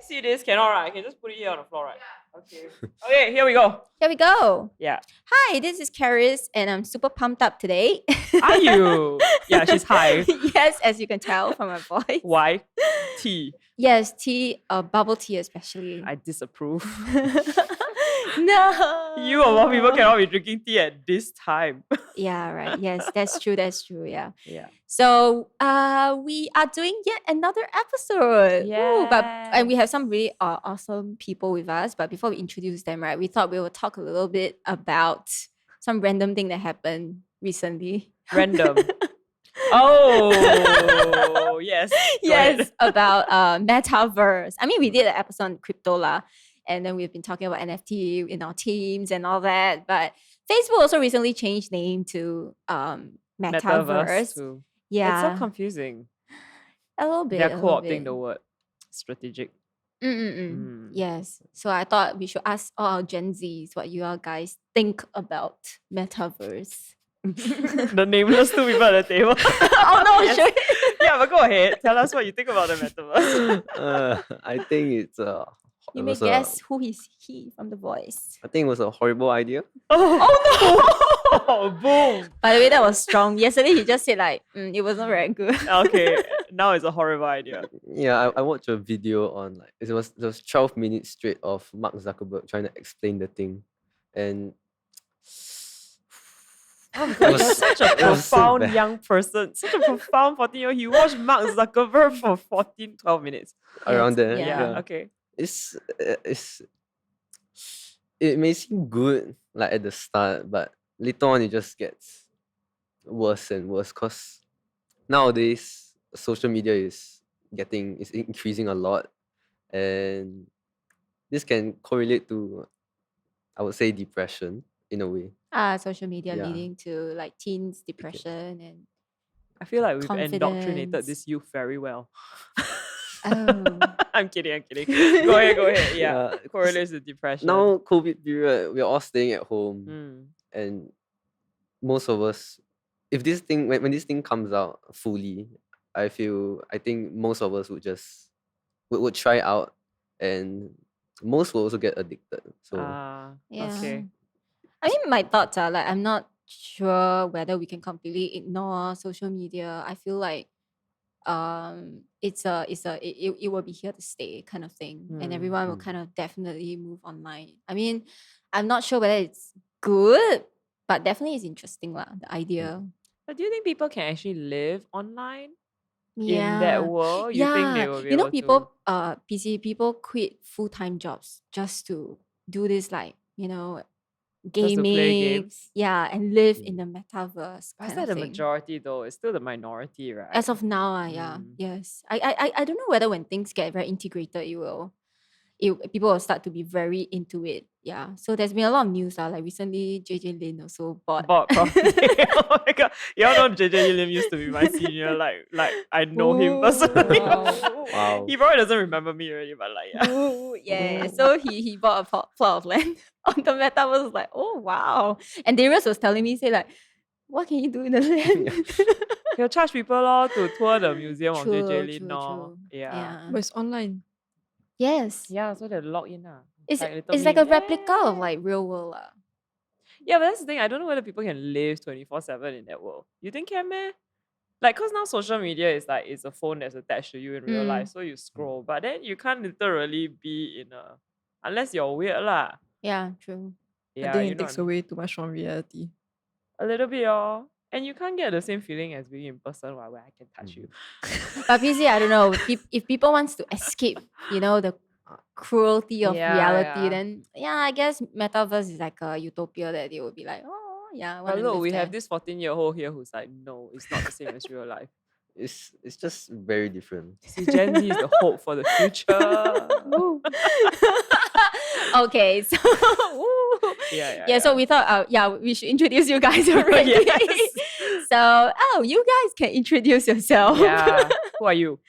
see this? Cannot, right? I can just put it here on the floor, right? Yeah. Okay. Okay, here we go. Here we go. Yeah. Hi, this is Karis, and I'm super pumped up today. Are you? Yeah, she's high. Yes, as you can tell from my voice. Why? Tea. Yes, tea, bubble tea especially. I disapprove. No. You of all people cannot be drinking tea at this time. Yeah, right. Yes, that's true. That's true. Yeah. Yeah. So we are doing yet another episode. Ooh, and we have some really awesome people with us. But before we introduce them, right, we thought we would talk a little bit about some random thing that happened recently. Random. Oh, yes. Yes, about metaverse. I mean, we did an episode on crypto lah. And then we've been talking about NFT in our teams and all that. But Facebook also recently changed name to Metaverse. Too. Yeah. It's so confusing. A little bit. They're co-opting the word strategic. Yes. So I thought we should ask all our Gen Zs what you all guys think about Metaverse. The nameless two people at the table. Oh no, yes. sure. Yeah, but go ahead. Tell us what you think about the Metaverse. I think it's You may guess who is he from the voice. I think it was a horrible idea. Oh no! Boom! By the way, that was strong. Yesterday he just said like, it wasn't very good. Okay, now it's a horrible idea. Yeah, I watched a video on like it was 12 minutes straight of Mark Zuckerberg trying to explain the thing, and you're such a profound young person, such a profound 14-year-old. He watched Mark Zuckerberg for 12 minutes. Around there. Yeah. Okay. It may seem good like at the start, but later on it just gets worse and worse because nowadays social media is increasing a lot, and this can correlate to, I would say, depression in a way. Social media leading to like teens depression and I feel like we've confidence. indoctrinated this youth very well. Oh. I'm kidding. Go ahead. Yeah. Correlates with depression. Now, COVID period, we're all staying at home. And most of us, if this thing, when this thing comes out fully, I think most of us would try out, and most will also get addicted. So, okay. I mean, my thoughts are like, I'm not sure whether we can completely ignore social media. I feel like it will be here to stay kind of thing, and everyone will kind of definitely move online. I mean, I'm not sure whether it's good, but definitely it's interesting lah, the idea. But do you think people can actually live online in Yeah. that world? You think they will be able people to? people quit full-time jobs just to do this, like, Just to play gaming, games? yeah, and live in the metaverse But is kind that of the thing. majority though? It's still the minority, right? As of now, yeah, yes. I don't know whether when things get very integrated, people will start to be very into it. Yeah. So there's been a lot of news like recently JJ Lin also bought property. Oh my god. Y'all know JJ Lim used to be my senior. Like I know him personally. Wow. He probably doesn't remember me already, but like yeah. Ooh, yeah. So he bought a plot of land on the metaverse. Was like, oh wow. And Darius was telling me, say like, what can you do in the land? He'll charge people to tour the museum of True, JJ Lin. true. Yeah. But it's online. Yes. Yeah, so they log in. It's little like a meme. replica of like real world. Yeah, but that's the thing. I don't know whether people can live 24/7 in that world. You think can, man? Like, cause now social media is like it's a phone that's attached to you in real life, so you scroll. But then you can't literally be unless you're weird lah. Yeah, true. Yeah, I think you it know takes what I mean? away too much from reality. A little bit, and you can't get the same feeling as being in person where I can touch you. But PC, I don't know. If people wants to escape, the cruelty of reality, Yeah. then I guess metaverse is like a utopia that they will be like, oh yeah, I want But to look, live we there. have this 14-year-old here who's like, no, it's not the same as real life. It's just very different. See, Gen Z is the hope for the future. Woo. Okay, so Yeah. so we thought we should introduce you guys already. Yes. So you guys can introduce yourself. Yeah. Who are you?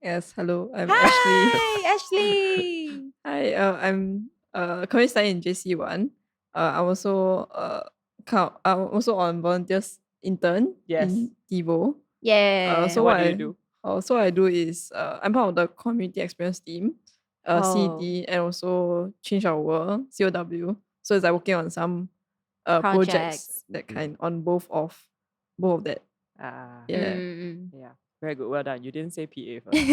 Yes, hello, I'm Ashley. Hi, Ashley. Hi, I'm currently studying in JC1. I'm also on volunteers intern Yes. in TiVo. Yeah. So what do you do? So what I do is I'm part of the community experience team. CET and also Change Our World, COW. So it's like working on some Projects. projects that kind on both of that. Yeah. Yeah. Very good. Well done. You didn't say PA first.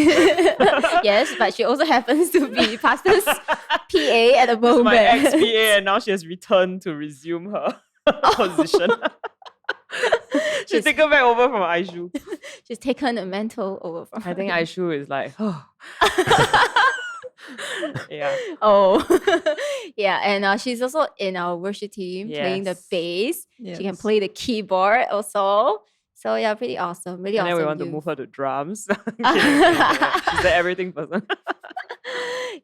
Yes, but she also happens to be Pastor's PA at the This is moment. my ex-PA and now she has returned to resume her position. She's taken back over from Aishu. She's taken a mantle over from I think her. Aishu is like, oh. Yeah. Oh, yeah, and she's also in our worship team playing the Yes. bass. She can Yes. play the keyboard also. So yeah, pretty awesome. Really And then awesome. we want to youth. move her to drums. She's the everything person.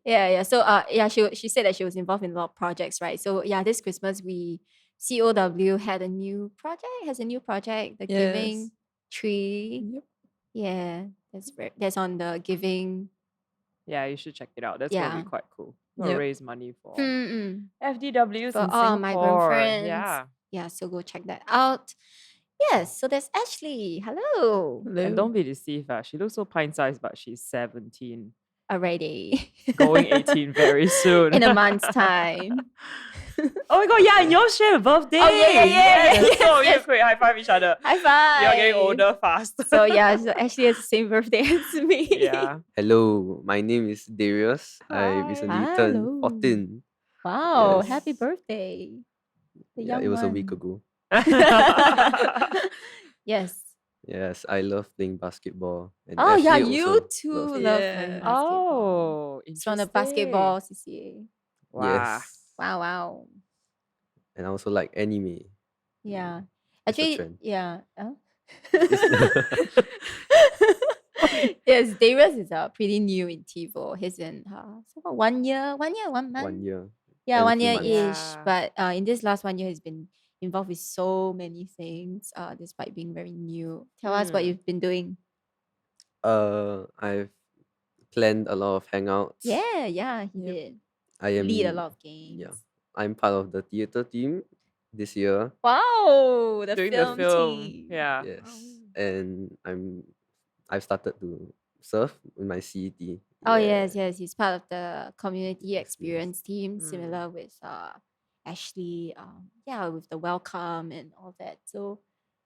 Yeah. So yeah, she said that she was involved in a lot of projects, right? So yeah, this Christmas COW has a new project, the Giving Yes. Tree. Yep. Yeah, that's on the Giving. Yeah, you should check it out. That's gonna Yeah. be quite cool. We'll Yep. raise money for Mm-mm. FDWs For in all my Singapore. friends. Yeah. Yeah, so go check that out. Yes, so there's Ashley. Hello. And Hello. don't be deceived. She looks so pint-sized, but she's 17. Already. Going 18 very soon. In a month's time. Oh my god, yeah, and yours share a birthday. Oh, yeah. Yes. So Yes. you quick high five each other. High five. You're getting older fast. So yeah, so Ashley has the same birthday as me. Yeah. Hello, my name is Darius. I recently Hello. turned 14. Wow, Yes. happy birthday. The Yeah, young it was a week one. ago. Yes. Yes, I love playing basketball. And Oh yeah, Ashley you also too loves love it. playing Yeah. basketball. Oh, It's from the basketball CCA. interesting. Wow. Yes. Wow. And I also like anime. Yeah. It's a Actually, trend. yeah. Yes, Darius is pretty new in TiVo. He's in so what, 1 year, 1 month. 1 year. Yeah, and a 1 few year months. ish. Yeah. But in this last 1 year, he's been involved with so many things. Despite being very new. Tell us what Mm. you've been doing. I've planned a lot of hangouts. Yeah, he Yep. did. I am Lead a lot of games. yeah. I'm part of the theater team this year. Wow, the Doing film, the film. team. Yeah. Yes. And I've started to surf with my CET. Oh yes. He's part of the community experience team, Mm. similar with Ashley. With the welcome and all that. So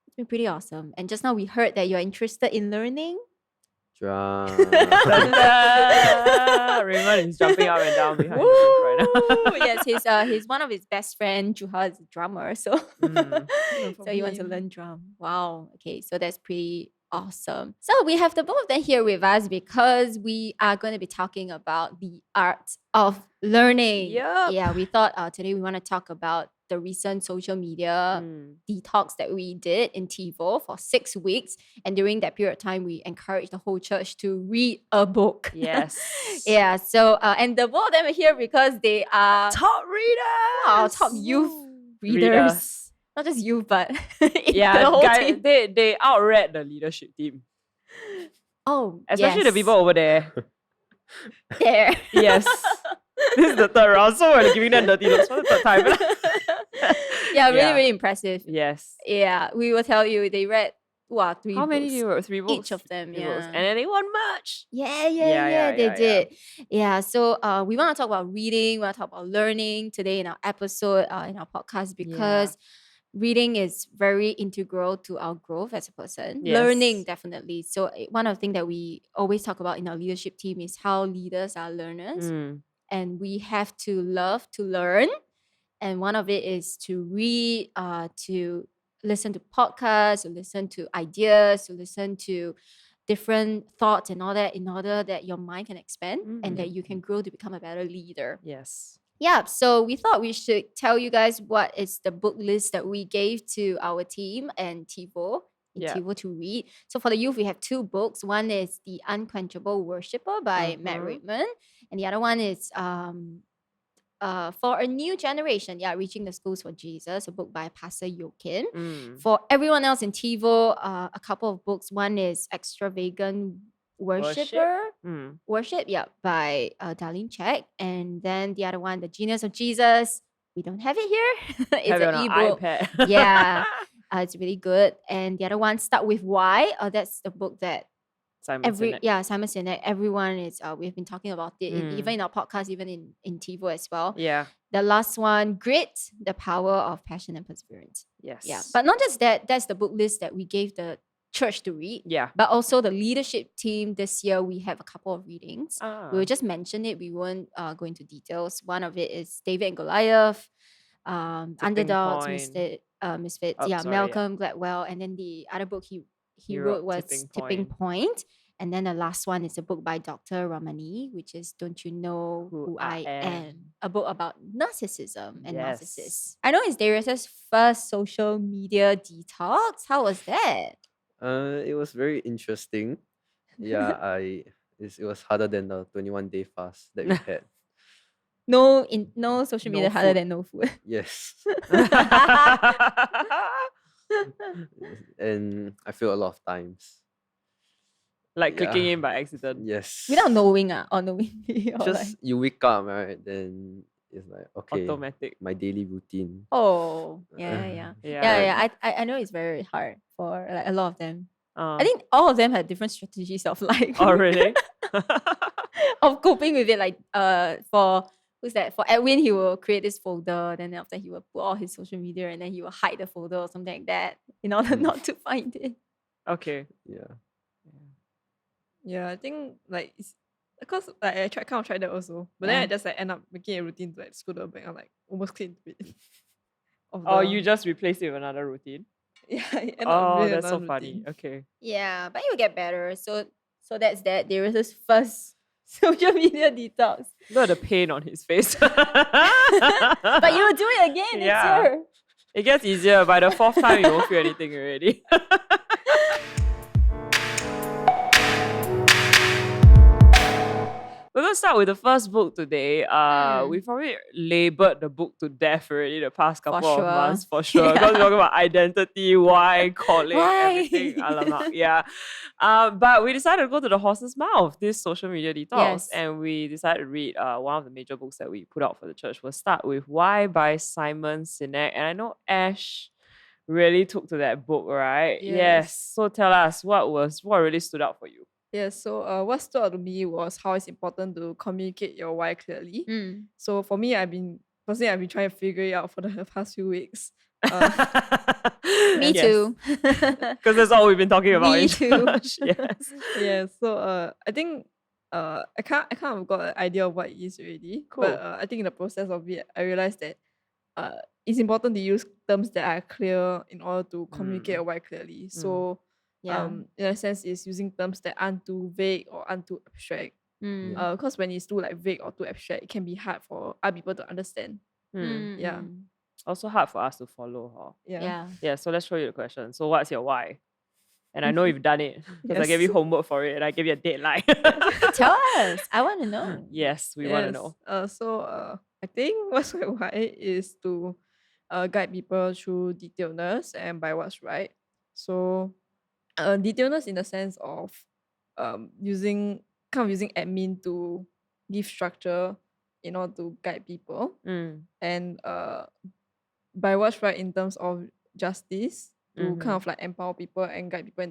it's been pretty awesome. And just now we heard that you're interested in learning. Drum. Raymond is jumping up and down behind you right now. Woo! Yes, he's one of his best friend. Juha is a drummer, so so he wants to learn drum. Wow. Okay, so that's pretty awesome. So we have the both of them here with us because we are going to be talking about the art of learning. Yup. Yeah, we thought today we want to talk about the recent social media detox that we did in TiVo for 6 weeks. And during that period of time, we encouraged the whole church to read a book. Yes. Yeah, so and the both of them are here because they are Top readers. our top youth readers. Not just youth, but Yeah, the whole guys, team. they outread the leadership team. Oh, Especially the people over there. there. Yes. This is the third round, so we're giving them dirty looks for the third time. Yeah, really, Yeah. really impressive. Yes. Yeah, we will tell you they read 3 How many books. do you wrote? 3 books? Each of them, 3 books. yeah. And then they won merch. Yeah, they yeah. did. Yeah, so we want to talk about reading, we want to talk about learning today in our episode, in our podcast, because reading is very integral to our growth as a person. Yes. Learning, definitely. So one of the things that we always talk about in our leadership team is how leaders are learners. And we have to love to learn. And one of it is to read, to listen to podcasts, to listen to ideas, to listen to different thoughts and all that in order that your mind can expand and that you can grow to become a better leader. Yes. Yeah, so we thought we should tell you guys what is the book list that we gave to our team and TiVo. TiVo to read. So for the youth, we have 2 books. One is The Unquenchable Worshipper by Matt Redman. And the other one is For a New Generation, Reaching the Schools for Jesus, a book by Pastor Joakim. For everyone else in TiVo, a couple of books. One is Extravagant Worship, by Darlene Zschech. And then the other one, The Genius of Jesus. We don't have it here. It's Have it an on ebook. iPad. Yeah. It's really good. And the other one, Start With Why. That's the book that Simon Sinek. Simon Sinek. Everyone is. We've been talking about it even in our podcast, even in TiVo as well. Yeah. The last one, Grit, the Power of Passion and Perseverance. Yes. Yeah, but not just that. That's the book list that we gave the church to read. Yeah. But also the leadership team this year, we have a couple of readings. Ah. We will just mention it. We won't go into details. One of it is David and Goliath, Underdogs, Point. Misfits. Oh, yeah, sorry, Malcolm Gladwell, and then the other book he wrote was Tipping Point. And then the last one is a book by Dr. Ramani, which is Don't You Know Who I Am? A book about narcissism and narcissists. I know it's Darius's first social media detox. How was that? It was very interesting. Yeah, it was harder than the 21-day fast that we had. No social No media harder food. than no food. Yes. And I feel a lot of times. Like clicking Yeah. in by accident. Yes. Without knowing, or knowingly. Or Just you wake up, right? Then it's like, okay, Automatic. my daily routine. oh, yeah. I know it's very hard for like a lot of them. I think all of them had different strategies of like Oh, really? of coping with it. Like for who's that? For Erwin, he will create this folder, then after he will put all his social media, and then he will hide the folder or something like that in order not to find it. Okay. Yeah. Yeah, I think like it's because like I kind of tried that also, but then Yeah. I just like end up making a routine to like scroll the back. I'm like almost clean to it. Oh, you just replaced it with another routine? yeah. I end up Oh, with that's so another funny. routine. Okay. Yeah, but it will get better. So that's that. There is this first social media detox. Look at the pain on his face. But you will do it again next year. It gets easier. By the fourth time, you won't feel anything already. We're going to start with the first book today. We probably labored the book to death already the past couple of months for sure. Because we're talking about identity, why, calling, everything. Alamak. Yeah. But we decided to go to the horse's mouth, this social media detox. Yes. And we decided to read one of the major books that we put out for the church. We'll start with Why by Simon Sinek. And I know Ash really took to that book, right? Yes. So tell us, what really stood out for you? Yeah, so what stood out to me was how it's important to communicate your why clearly. So for me, I've been trying to figure it out for the past few weeks. Me too. Because that's all we've been talking about. Me too. Yes. Yeah, so I think I kind of got an idea of what it is already. Cool. But I think in the process of it, I realized that it's important to use terms that are clear in order to communicate your why clearly. So in a sense, it's using terms that aren't too vague or aren't too abstract. Because when it's too like vague or too abstract, it can be hard for other people to understand. Yeah. Also hard for us to follow, huh? Yeah. So let's show you the question. So what's your why? And I know you've done it because I gave you homework for it and I gave you a deadline. Tell us. I want to know. Yes, we want to know. So I think what's my why is to guide people through detailedness and by what's right. So detailedness in the sense of using admin to give structure in order to guide people, and by what's right in terms of justice to kind of like empower people and guide people in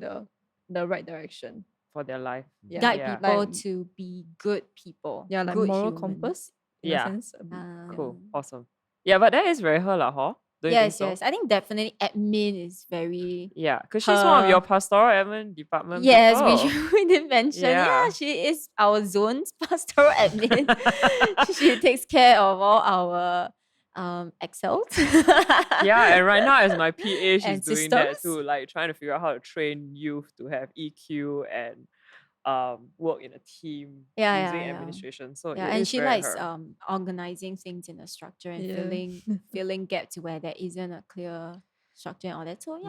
the right direction for their life. Guide people Like, to be good people. like good moral humans. compass in a sense. a bit. Cool. Awesome. Yeah, but that is very her lah, huh? Don't you think so? Yes. I think definitely admin is very. Yeah, because she's one of your pastoral admin department Yes, people. we did mention. Yeah, she is our zone's pastoral admin. She takes care of all our Excels. Yeah, and right now as my PA, she's And doing that systems. too, like trying to figure out how to train youth to have EQ and work in a team using administration. So Yeah, it and is she very likes her. organizing things in a structure and Yeah. filling gaps where there isn't a clear structure and all that. So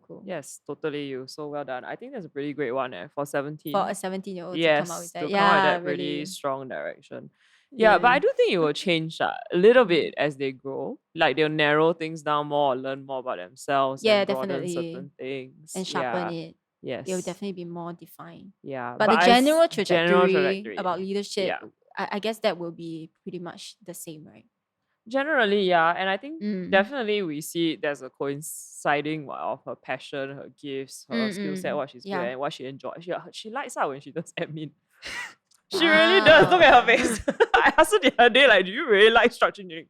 Cool. Yes, totally you. So well done. I think that's a pretty great one for 17. For a 17-year-old to Yes, come out with to that. come out with Yeah, that really really. strong direction. Yeah, but I do think it will change a little bit as they grow. Like they'll narrow things down more or learn more about themselves Yeah, and broaden definitely. certain things. And sharpen it. Yes. It will definitely be more defined. Yeah. But the I general s- trajectory about leadership, Yeah. I guess that will be pretty much the same, right? Generally, yeah. And I think Mm. definitely we see there's a coinciding of her passion, her gifts, her skill set, what she's good Yeah. at, and what she enjoys. She lights out when she does admin. She really does. Look at her face. I asked her the other day, like, do you really like structure engineering?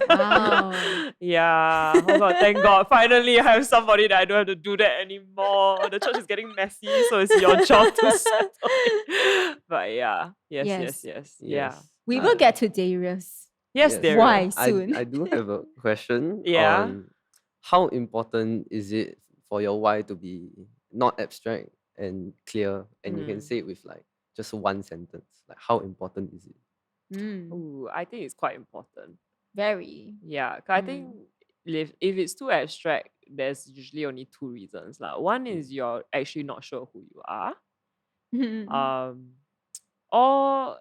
Wow. Yeah. Oh God, thank God. Finally, I have somebody that I don't have to do that anymore. The church is getting messy, so it's your job to settle it. But yeah. Yes. Yeah. We will get to Darius. Yes, Yes. there. Why soon? I do have a question Yeah. on how important is it for your why to be not abstract and clear, and you can say it with like just one sentence. Like, how important is it? Ooh, I think it's quite important. Very. Yeah, 'cause I think if it's too abstract, there's usually only two reasons. Like, one is you're actually not sure who you are. Or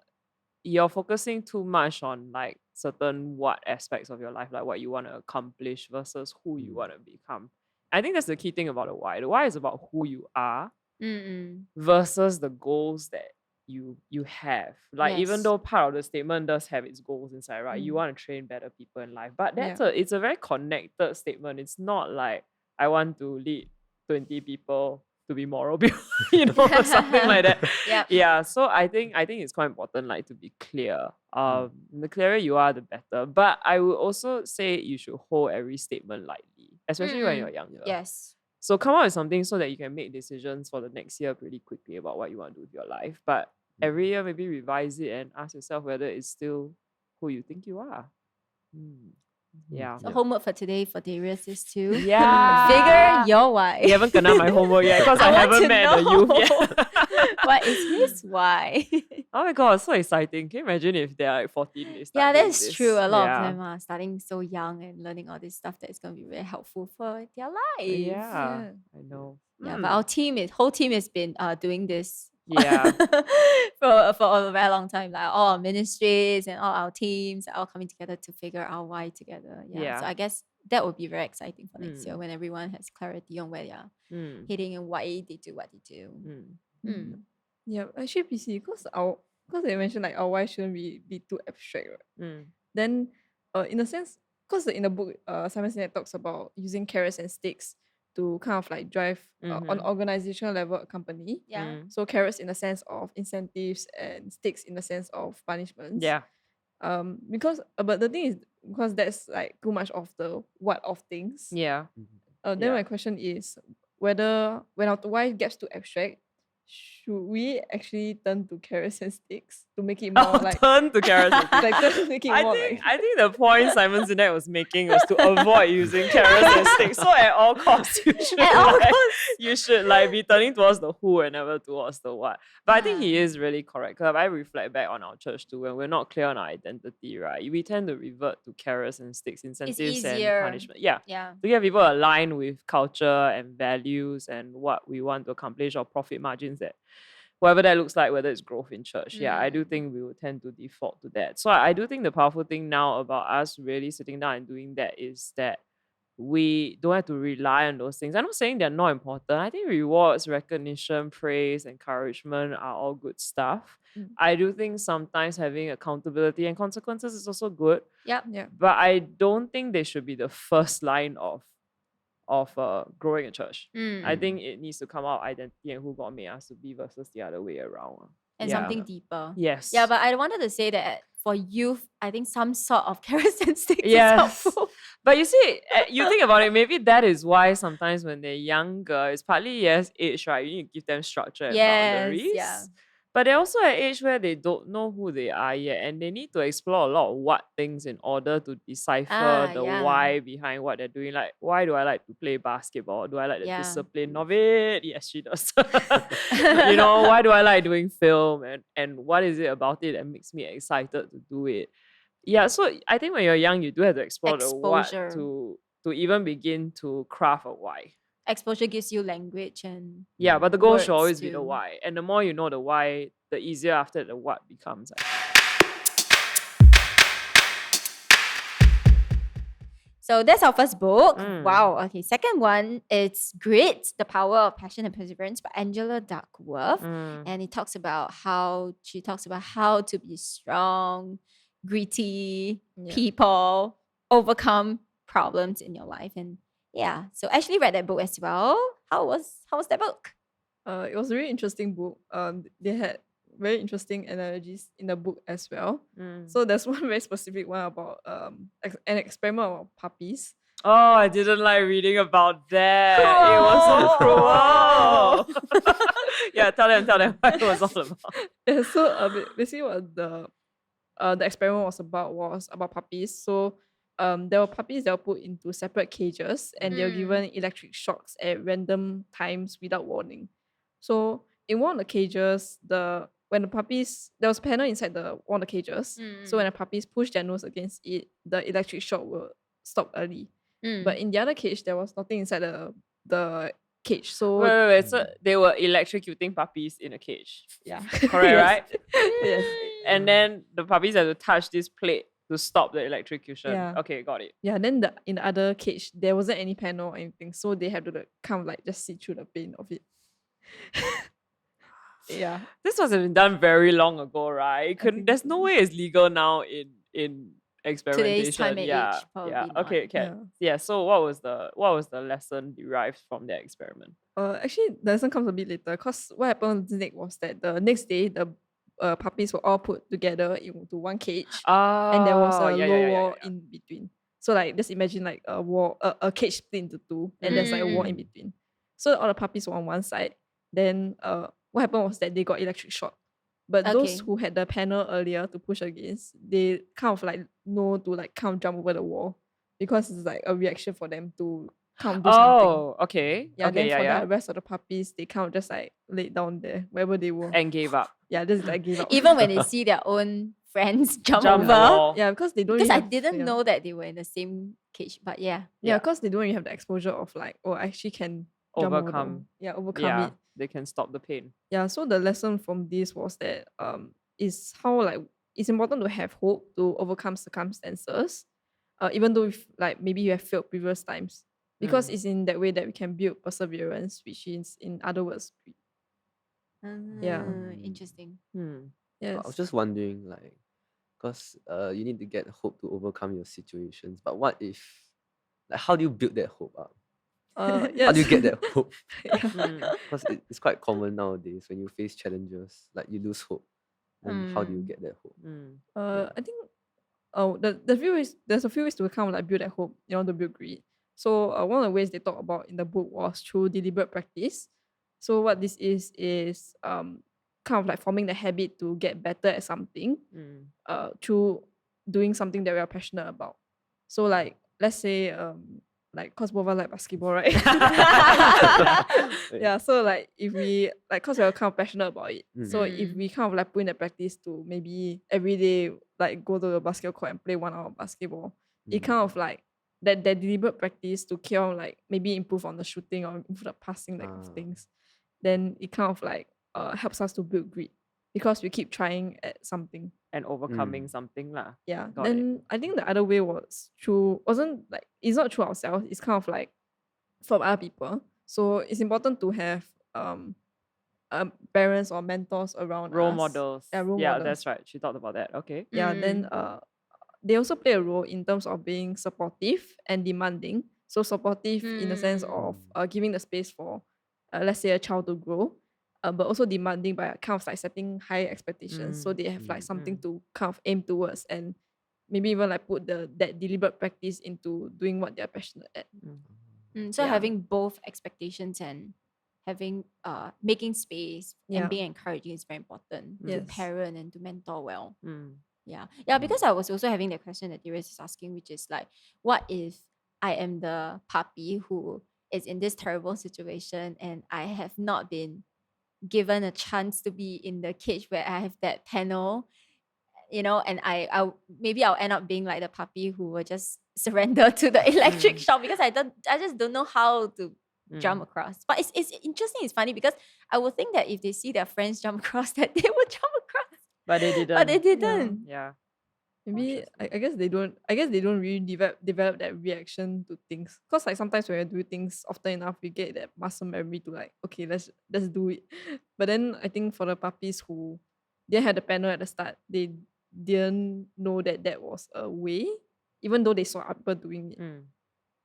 you're focusing too much on like certain what aspects of your life, like what you want to accomplish versus who you want to become. I think that's the key thing about the why. The why is about who you are versus the goals that you have. Like, even Yes. though part of the statement does have its goals inside, right? You want to train better people in life. But it's a very connected statement. It's not like I want to lead 20 people to be moral people, or something like that. Yep. Yeah. So I think it's quite important, like, to be clear. The clearer you are, the better. But I would also say you should hold every statement lightly, especially when you're younger. Yes. So come up with something so that you can make decisions for the next year pretty quickly about what you want to do with your life. But every year, maybe revise it and ask yourself whether it's still who you think you are. Yeah. So homework for today for Darius is to Yeah. figure your why. You haven't done my homework yet because I want haven't to met the know. youth yet. What is his why? Oh my God, so exciting. Can you imagine if they're like 14? They start Yeah, doing that's this? true. A lot Yeah. of them are starting so young and learning all this stuff that is going to be very helpful for their life. Yeah, I know. Yeah, but our whole team has been doing this Yeah. for a very long time. Like all our ministries and all our teams are all coming together to figure out why together. Yeah. So I guess that would be very exciting for next year when everyone has clarity on where they are heading and why they do what they do. Yeah, actually, PC, because they mentioned like our why shouldn't be too abstract, right? Then, in a sense, because in the book, Simon Sinek talks about using carrots and sticks to kind of like drive on organizational level a company. Yeah. So carrots in the sense of incentives and sticks in the sense of punishments. Yeah. Because but the thing is, because that's like too much of the what of things. Yeah. Then my question is whether when our why gets too abstract, should we actually turn to carrots and sticks to make it more like turn to carrots and sticks. like to make it more I think the point Simon Sinek was making was to avoid using carrots and sticks. So at all costs, you should like be turning towards the who and never towards the what. But I think he is really correct. Because I reflect back on our church too, when we're not clear on our identity, right? We tend to revert to carrots and sticks, incentives and punishment. Yeah. To get people aligned with culture and values and what we want to accomplish or profit margins that whatever that looks like, whether it's growth in church. Yeah, I do think we will tend to default to that. So I do think the powerful thing now about us really sitting down and doing that is that we don't have to rely on those things. I'm not saying they're not important. I think rewards, recognition, praise, encouragement are all good stuff. I do think sometimes having accountability and consequences is also good. Yeah. But I don't think they should be the first line of growing a church. I think it needs to come out identity and who God made us to be versus the other way around. And something deeper. Yes. Yeah, but I wanted to say that for youth, I think some sort of carrots and sticks is Yes. helpful. But you see, you think about it, maybe that is why sometimes when they're younger, it's partly age, right? You need to give them structure and boundaries. Yeah. But they're also at age where they don't know who they are yet, and they need to explore a lot of what things in order to decipher the why behind what they're doing. Like, why do I like to play basketball? Do I like the discipline of it? Yes, she does. Why do I like doing film? And what is it about it that makes me excited to do it? Yeah, so I think when you're young, you do have to explore the what to even begin to craft a why. Exposure gives you language and but the goal should words always be the why. And the more you know the why, the easier after the what becomes. So that's our first book. Wow. Okay. Second one, it's Grit, The Power of Passion and Perseverance by Angela Duckworth. And she talks about how to be strong gritty Yeah. people overcome problems in your life. And yeah, so I actually read that book as well. How was that book? It was a really interesting book. They had very interesting analogies in the book as well. So there's one very specific one about an experiment about puppies. Oh, I didn't like reading about that. It was so cruel. Yeah, tell them what it was all about. Yeah, so basically what the experiment was about puppies. So there were puppies that were put into separate cages and they were given electric shocks at random times without warning. So in one of the cages, when the puppies, there was a panel inside one of the cages. So when the puppies pushed their nose against it, the electric shock will stop early. But in the other cage, there was nothing inside the cage. So Wait. So they were electrocuting puppies in a cage. yeah, Correct, right? yes. And then the puppies had to touch this plate to stop the electrocution. Yeah. Okay, got it. Yeah, then in the other cage, there wasn't any panel or anything. So they had to kind of like just see through the pain of it. Yeah. This was been done very long ago, right? think There's no way it's legal now in experimentation. Today's time and yeah, age, probably yeah. not. Okay, okay. Yeah. So what was the lesson derived from that experiment? Actually, the lesson comes a bit later because what happened with Sinek was that the next day, the puppies were all put together into one cage and there was a low wall in between. So like just imagine like a wall, a cage split into two and there's like a wall in between. So all the puppies were on one side. Then what happened was that they got electric shock. But those who had the panel earlier to push against, they kind of like know to like kind of jump over the wall because it's like a reaction for them to kind of do something. Oh, okay. Yeah, okay, then for the rest of the puppies, they kind of just like laid down there wherever they were. And gave up. Yeah, just like gave up. Even when they see their own friends jump Jump over. wall. Yeah, because they don't. Because really I didn't know that they were in the same cage, but yeah. Yeah, because they don't really have the exposure of like, oh, I actually can jump over the wall. Overcome it. They can stop the pain. Yeah, so the lesson from this was that is how like it's important to have hope to overcome circumstances, even though if like maybe you have failed previous times, because it's in that way that we can build perseverance, which is in other words. Yeah. Interesting. Yes. I was just wondering, like, because you need to get hope to overcome your situations. But what if, like, how do you build that hope up? Yes. How do you get that hope? Because it's quite common nowadays when you face challenges, like you lose hope. And how do you get that hope? I think there's a few ways to kind of like build that hope, to build greed. So one of the ways they talk about in the book was through deliberate practice. So what this is kind of like forming the habit to get better at something through doing something that we are passionate about. So like let's say like cause both of us like basketball, right? Yeah, so like if we like cause we're kind of passionate about it. So if we kind of like put in the practice to maybe every day like go to the basketball court and play 1 hour of basketball, it kind of like that deliberate practice to kind of like maybe improve on the shooting or improve the passing like of things, then it kind of like helps us to build grit because we keep trying at something and overcoming something lah. Yeah. Got Then I think the other way it's not through ourselves, it's kind of like from other people. So it's important to have parents or mentors around Role us. models. Yeah, role Yeah, models. that's right. She talked about that. Okay. Yeah, then they also play a role in terms of being supportive and demanding. So supportive in the sense of giving the space for let's say a child to grow, but also demanding by kind of like setting high expectations so they have like something to kind of aim towards and maybe even like put that deliberate practice into doing what they're passionate at. So having both expectations and having making space and being encouraging is very important to parent and to mentor well. Yeah, because I was also having that question that Darius is asking, which is like, what if I am the puppy who is in this terrible situation and I have not been given a chance to be in the cage where I have that panel, and I maybe I'll end up being like the puppy who will just surrender to the electric shock because I just don't know how to jump across. But it's interesting, it's funny because I would think that if they see their friends jump across that they would jump across. But they didn't. But they didn't. Yeah. Maybe I guess they don't really develop that reaction to things. Because like sometimes when we do things often enough, we get that muscle memory to like, okay, let's do it. But then I think for the puppies who didn't have the panel at the start, they didn't know that was a way, even though they saw people doing it.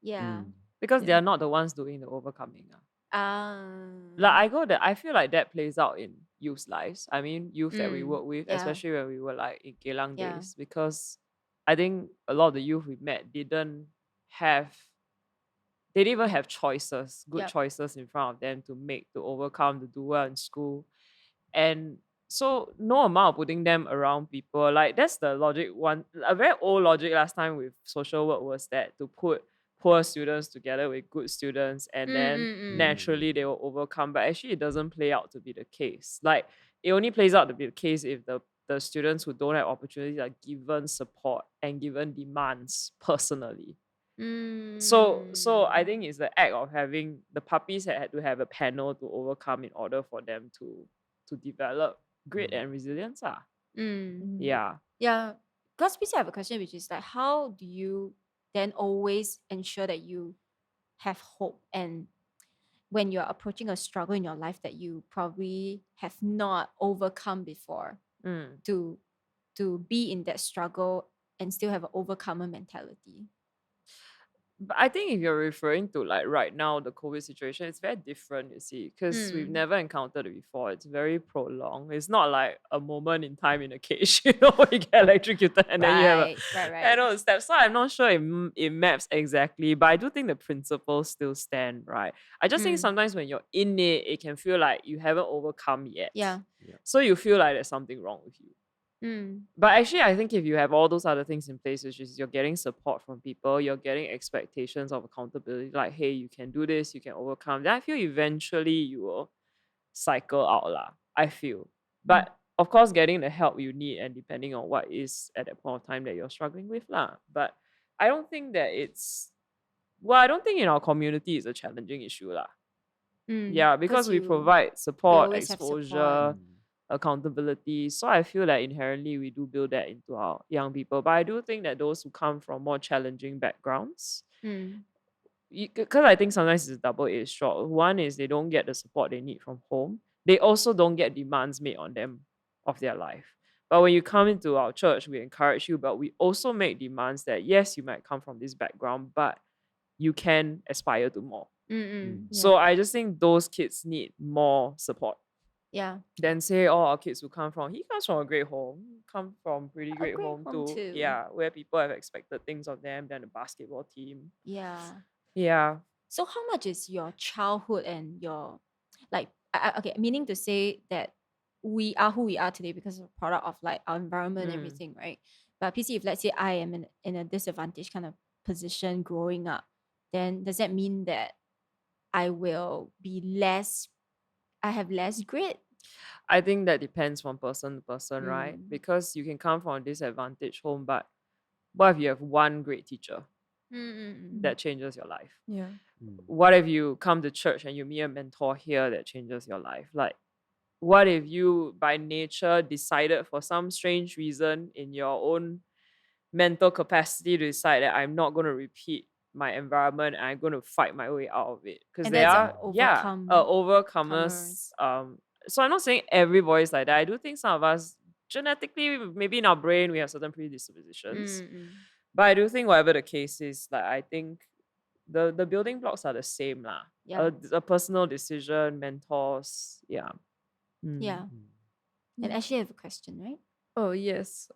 Yeah. Because they Yeah. are not the ones doing the overcoming. Like I feel like that plays out in youth's lives. I mean, youth that we work with, yeah. especially when we were like in Geylang Yeah. days, because I think a lot of the youth we met didn't even have choices, good Yep. choices in front of them to make, to overcome, to do well in school. And so no amount of putting them around people, like that's the logic one, a very old logic last time with social work was that to put poor students together with good students and then naturally they will overcome. But actually it doesn't play out to be the case. Like it only plays out to be the case if the students who don't have opportunities are given support and given demands personally. So I think it's the act of having the puppies had to have a panel to overcome in order for them to develop grit and resilience. Yeah. Yeah. Because we have a question which is like, how do you then always ensure that you have hope, and when you're approaching a struggle in your life that you probably have not overcome before, to be in that struggle and still have an overcomer mentality? But I think if you're referring to like right now, the COVID situation, it's very different, you see, because we've never encountered it before. It's very prolonged. It's not like a moment in time in a cage, where you get electrocuted and then you have a step. So I'm not sure it maps exactly, but I do think the principles still stand, right? I just think sometimes when you're in it, it can feel like you haven't overcome yet. Yeah. So you feel like there's something wrong with you. But actually, I think if you have all those other things in place, which is you're getting support from people, you're getting expectations of accountability, like, hey, you can do this, you can overcome, then I feel eventually you will cycle out lah, I feel. But of course, getting the help you need and depending on what is at that point of time that you're struggling with lah. But I don't think that I don't think in our community it's a challenging issue lah. Yeah, because we provide support, always have exposure, support. accountability. So I feel that inherently we do build that into our young people. But I do think that those who come from more challenging backgrounds, because I think sometimes it's a double-edged sword. One is they don't get the support they need from home. They also don't get demands made on them of their life. But when you come into our church, we encourage you, but we also make demands that yes, you might come from this background, but you can aspire to more. So I just think those kids need more support. Yeah. Than say all our kids who come from, he comes from a great home, come from pretty great home too. Yeah, where people have expected things of them than the basketball team. Yeah. Yeah. So how much is your childhood and your, like, okay, meaning to say that we are who we are today because of a product of like our environment and everything, right? But PC, if let's say I am in a disadvantaged kind of position growing up, then does that mean that I will be I have less grit? I think that depends from person to person, right? Because you can come from a disadvantaged home, but what if you have one great teacher that changes your life? Yeah. What if you come to church and you meet a mentor here that changes your life? Like, what if you by nature decided for some strange reason in your own mental capacity to decide that I'm not going to repeat my environment and I'm going to fight my way out of it? Because they are overcomers. So I'm not saying everybody is like that. I do think some of us genetically, maybe in our brain, we have certain predispositions. But I do think whatever the case is, like I think the building blocks are the same lah. Yeah. A personal decision, mentors, yeah. Yeah. And actually I have a question, right? Oh yes.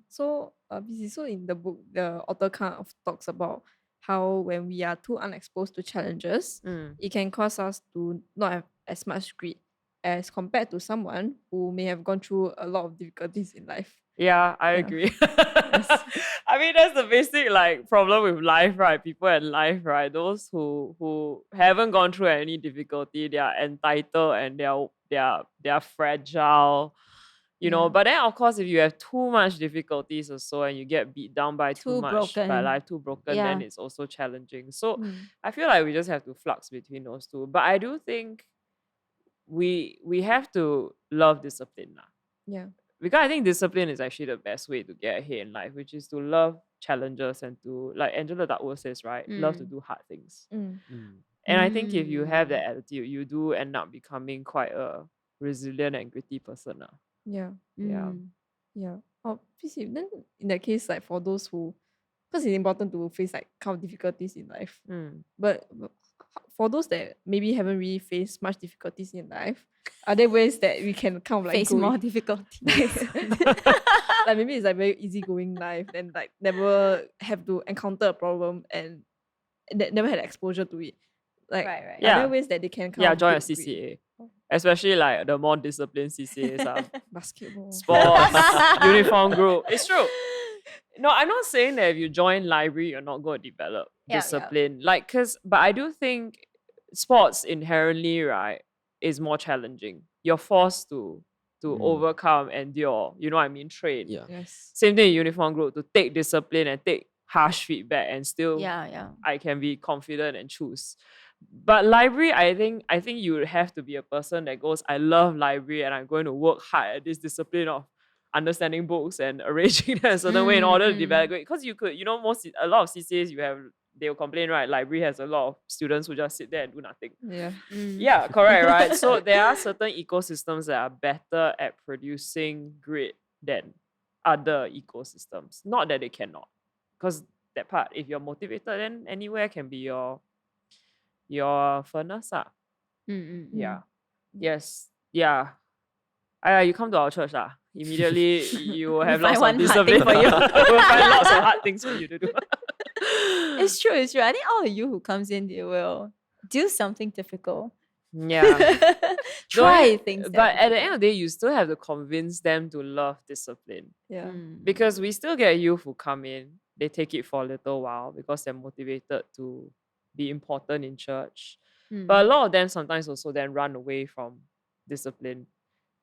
So in the book, the author kind of talks about how when we are too unexposed to challenges, it can cause us to not have as much grit as compared to someone who may have gone through a lot of difficulties in life. Yeah, I agree. I mean, that's the basic like problem with life, right? People in life, right? Those who haven't gone through any difficulty, they are entitled and they are fragile. You know, but then of course if you have too much difficulties or so and you get beat down by too much by life, too broken, then it's also challenging. So I feel like we just have to flux between those two. But I do think we have to love discipline now. Yeah. Because I think discipline is actually the best way to get ahead in life, which is to love challenges and to, like Angela Duckworth says, right? Love to do hard things. And I think if you have that attitude, you do end up becoming quite a resilient and gritty person. Yeah. Yeah. Yeah. Oh, then in that case, like for those who, because it's important to face like kind of difficulties in life. But for those that maybe haven't really faced much difficulties in life, are there ways that we can kind of like Face go more difficulties. like maybe it's like very easygoing life and like never have to encounter a problem and never had exposure to it. Like Right, right. are Yeah. there ways that they can kind Yeah, of join a break free? CCA. Especially like the more disciplined CCAs are Basketball. sports, uniform group. It's true. No, I'm not saying that if you join library, you're not going to develop Yeah, yeah. discipline. Like, but I do think sports inherently, right, is more challenging. You're forced to overcome, endure, you know what I mean, train. Yeah. Yes. Same thing in uniform group, to take discipline and take harsh feedback and still Yeah. I can be confident and choose. But library, I think you would have to be a person that goes, I love library and I'm going to work hard at this discipline of understanding books and arranging them a certain way in order to develop it. Because you could, a lot of CCAs they'll complain, right? Library has a lot of students who just sit there and do nothing. Yeah. Yeah, correct, right? So there are certain ecosystems that are better at producing grit than other ecosystems. Not that they cannot. Because that part, if you're motivated, then anywhere can be your furnace. Yeah. Yes. Yeah. You come to our church. Immediately you will have find lots one of hard discipline thing for you. We'll find lots of hard things for you to do. It's true. I think all of you who comes in, they will do something difficult. Yeah. Try things. But at the end of the day, you still have to convince them to love discipline. Yeah. Because we still get youth who come in, they take it for a little while because they're motivated to be important in church. But a lot of them sometimes also then run away from discipline,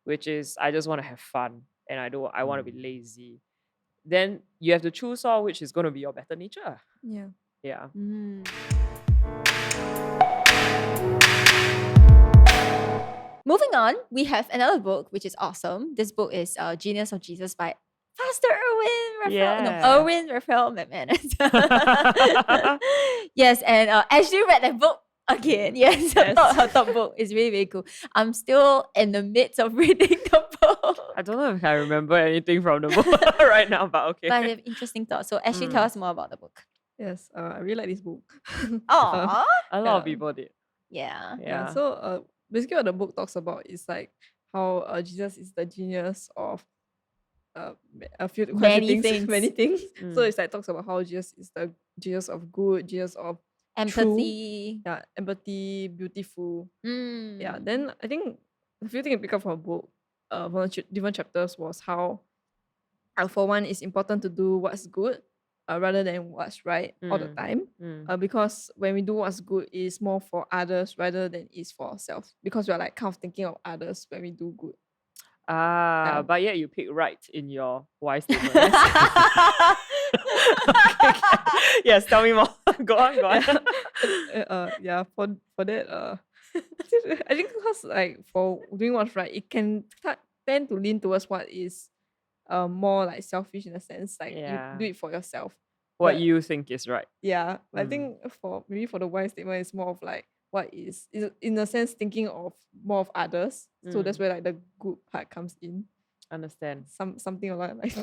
which is, I just want to have fun and I want to be lazy. Then you have to choose which is going to be your better nature. Yeah. Yeah. Moving on, we have another book which is awesome. This book is Genius of Jesus by Pastor Erwin, Raphael, McManus. Yes, and Ashley read that book again. Yes, her top book is really, really cool. I'm still in the midst of reading the book. I don't know if I remember anything from the book right now, but okay. But I have interesting thoughts. So Ashley, tell us more about the book. Yes, I really like this book. Aww. A lot of people did. Yeah. So basically what the book talks about is like how Jesus is the genius of many things. So it's like talks about how Jesus is the genius of good, genius of empathy. True. Yeah, empathy, beautiful. Yeah, then I think a few things I pick up from a book from the different chapters was how for one it's important to do what's good rather than what's right all the time. Because when we do what's good, it's more for others rather than it's for ourselves. Because we're like kind of thinking of others when we do good. But yet you pick right in your why statement. Yes, tell me more. Go on. For that, I think because like for doing what's right, it can tend to lean towards what is more like selfish in a sense, like you do it for yourself. What you think is right. Yeah, I think for the why statement, it's more of like what is in a sense thinking of more of others. So that's where like the good part comes in. Understand. Something along like.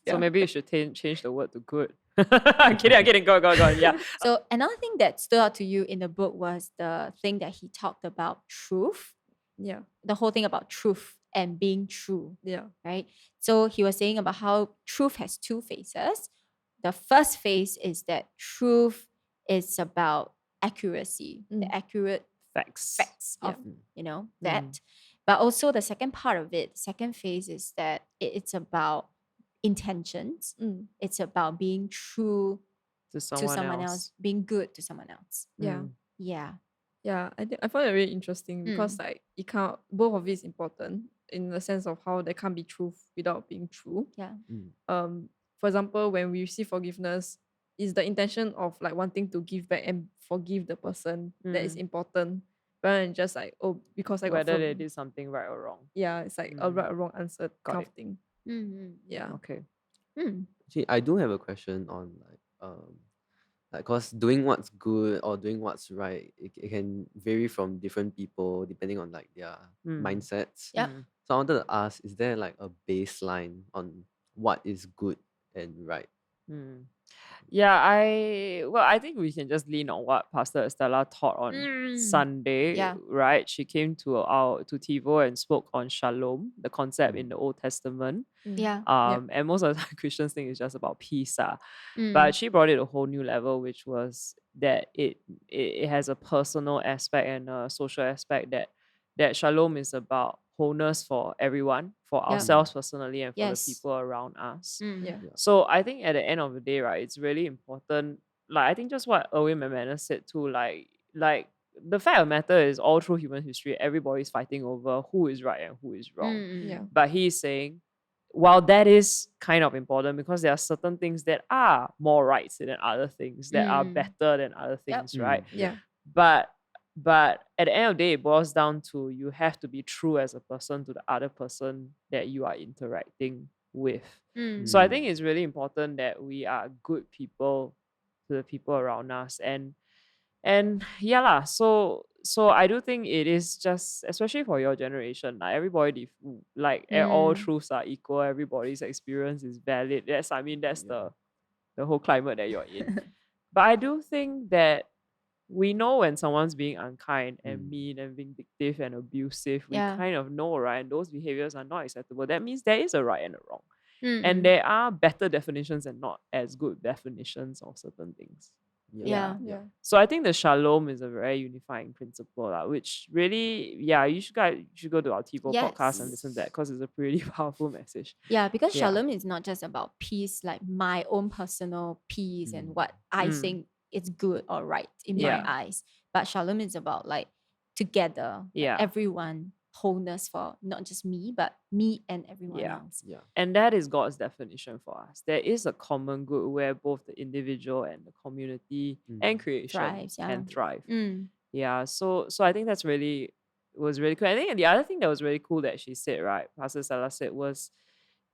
So maybe you should change the word to good. I'm kidding. Go on. Yeah. So another thing that stood out to you in the book was the thing that he talked about truth. Yeah. The whole thing about truth and being true. Yeah. Right. So he was saying about how truth has two faces. The first phase is that truth is about accuracy, the accurate facts of that. But also the second part of it, second phase is that it's about intentions. It's about being true to someone else, being good to someone else. Yeah, I find it really interesting because like it can't, both of it is important in the sense of how there can't be truth without being true. For example, when we receive forgiveness, is the intention of like wanting to give back and forgive the person that is important, rather than just like, oh, because I got whether they did something right or wrong. Yeah, it's like a right or wrong answer kind of thing. Yeah. Okay. Actually, I do have a question on like Like, cause doing what's good or doing what's right, it can vary from different people depending on like their mindsets. Yep. So I wanted to ask, is there like a baseline on what is good and right? Yeah, I think we can just lean on what Pastor Estella taught on Sunday, Yeah. right? She came to TiVo and spoke on Shalom, the concept in the Old Testament. Yeah. And most of the time Christians think it's just about peace. Mm. But she brought it a whole new level, which was that it has a personal aspect and a social aspect, that Shalom is about wholeness for everyone, for Yep. ourselves personally and for Yes. the people around us. Yeah. So I think at the end of the day, right, it's really important. Like, I think just what Erwin McManus said too, like the fact of the matter is, all through human history, everybody's fighting over who is right and who is wrong. Yeah. But he's saying, while that is kind of important, because there are certain things that are more right than other things, that are better than other things, right? Yeah. But at the end of the day, it boils down to, you have to be true as a person to the other person that you are interacting with. So I think it's really important that we are good people to the people around us. And yeah lah. So I do think it is just, especially for your generation, like everybody, like all truths are equal. Everybody's experience is valid. That's the whole climate that you're in. But I do think that we know when someone's being unkind and mean and vindictive and abusive. We kind of know, right? And those behaviors are not acceptable. That means there is a right and a wrong. And there are better definitions and not as good definitions of certain things. Yeah. So I think the Shalom is a very unifying principle, which really, you should go to our TiVo podcast and listen to that, because it's a pretty powerful message. Yeah, because Shalom is not just about peace, like my own personal peace and what I think is good or right in my eyes. But Shalom is about like together, like everyone, wholeness for not just me, but me and everyone else. And that is God's definition for us. There is a common good where both the individual and the community and creation can thrive. So I think was really cool. I think the other thing that was really cool that she said, right, Pastor Stella said, was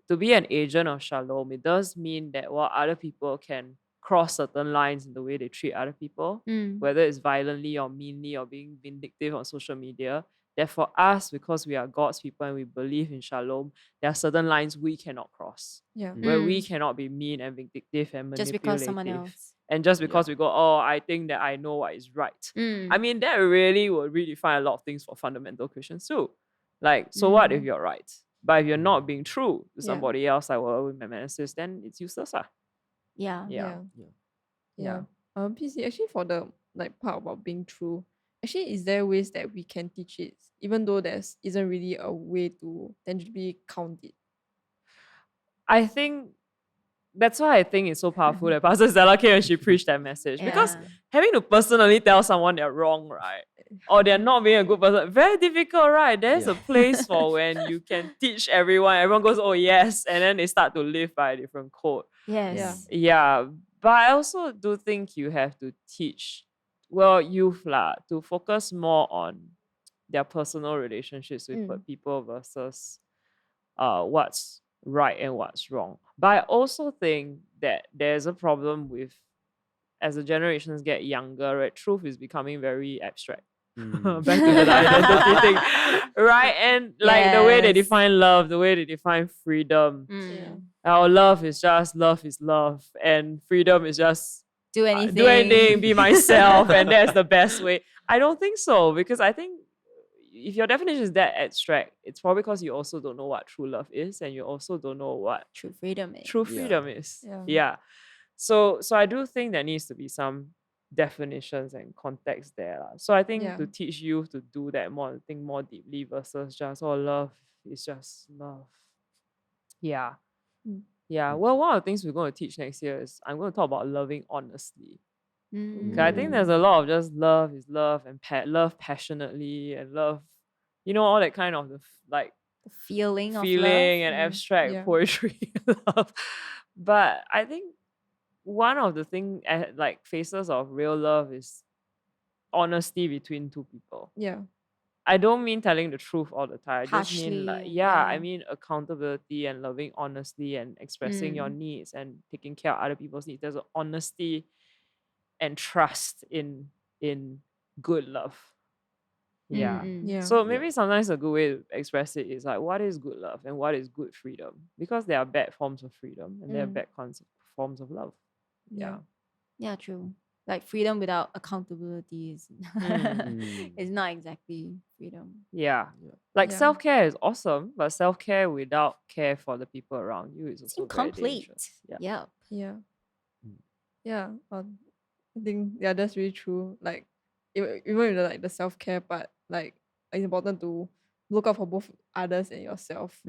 to be an agent of Shalom. It does mean that while other people can cross certain lines in the way they treat other people, whether it's violently or meanly or being vindictive on social media, that for us, because we are God's people and we believe in Shalom, there are certain lines we cannot cross. Where we cannot be mean and vindictive and manipulative. Just because someone else. And just because we go, I think that I know what is right. I mean, that really will redefine a lot of things for fundamental Christians too. Like, so what if you're right? But if you're not being true to somebody else, like what McManus says, then it's useless. Yeah. PC, actually, for the like part about being true, actually, is there ways that we can teach it, even though there isn't really a way to tangibly count it? I think that's why I think it's so powerful that Pastor Stella came and she preached that message. Because having to personally tell someone they're wrong, right? Or they're not being a good person, very difficult, right? There's a place for when you can teach everyone. Everyone goes, oh yes, and then they start to live by a different code. Yes. Yeah. But I also do think you have to teach, youth to focus more on their personal relationships with people versus what's right and what's wrong. But I also think that there's a problem with, as the generations get younger, right, truth is becoming very abstract. Back to the identity thing, right? And like the way they define love, the way they define freedom. Our love is love, and freedom is just do anything, be myself, and that's the best way. I don't think so, because I think if your definition is that abstract, it's probably because you also don't know what true love is, and you also don't know what true freedom is. So I do think there needs to be some definitions and context there. So I think to teach you to do that more, think more deeply versus just, love is just love. Well, one of the things we're going to teach next year is I'm going to talk about loving honestly. I think there's a lot of just love is love and love passionately and love, all that kind of like the feeling of love and abstract poetry love. But I think one of the faces of real love is honesty between two people. I don't mean telling the truth all the time. I just mean I mean accountability and loving honestly and expressing your needs and taking care of other people's needs. There's an honesty and trust in good love. Yeah. Yeah. So maybe sometimes a good way to express it is like, what is good love and what is good freedom? Because there are bad forms of freedom and there are bad forms of love. Yeah. Yeah, true. Like freedom without accountability is is not exactly freedom. Yeah. Like self-care is awesome, but self-care without care for the people around you is also very Incomplete. dangerous. Yeah. Yeah. I think that's really true. Like even with the self-care part, like it's important to look out for both others and yourself.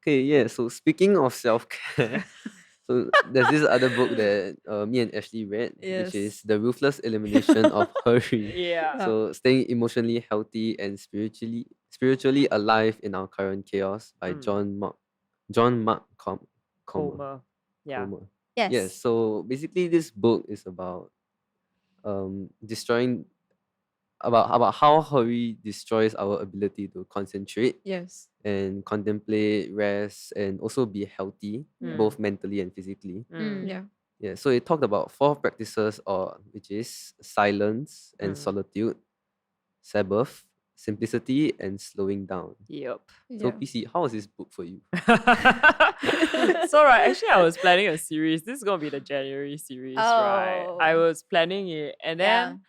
Okay, yeah. So speaking of self-care, so there's this other book that me and Ashley read, which is The Ruthless Elimination of Hurry. Yeah. So staying emotionally healthy and spiritually alive in our current chaos by John Mark Comer. Yeah. Comer. Yes. Yeah. So basically, this book is about destroying about how hurry destroys our ability to concentrate Yes. and contemplate, rest, and also be healthy, both mentally and physically. Yeah, so it talked about 4 practices, which is silence and solitude, Sabbath, simplicity, and slowing down. Yep. So PC, how was this book for you? So actually I was planning a series. This is gonna be the January series, right? I was planning it, and then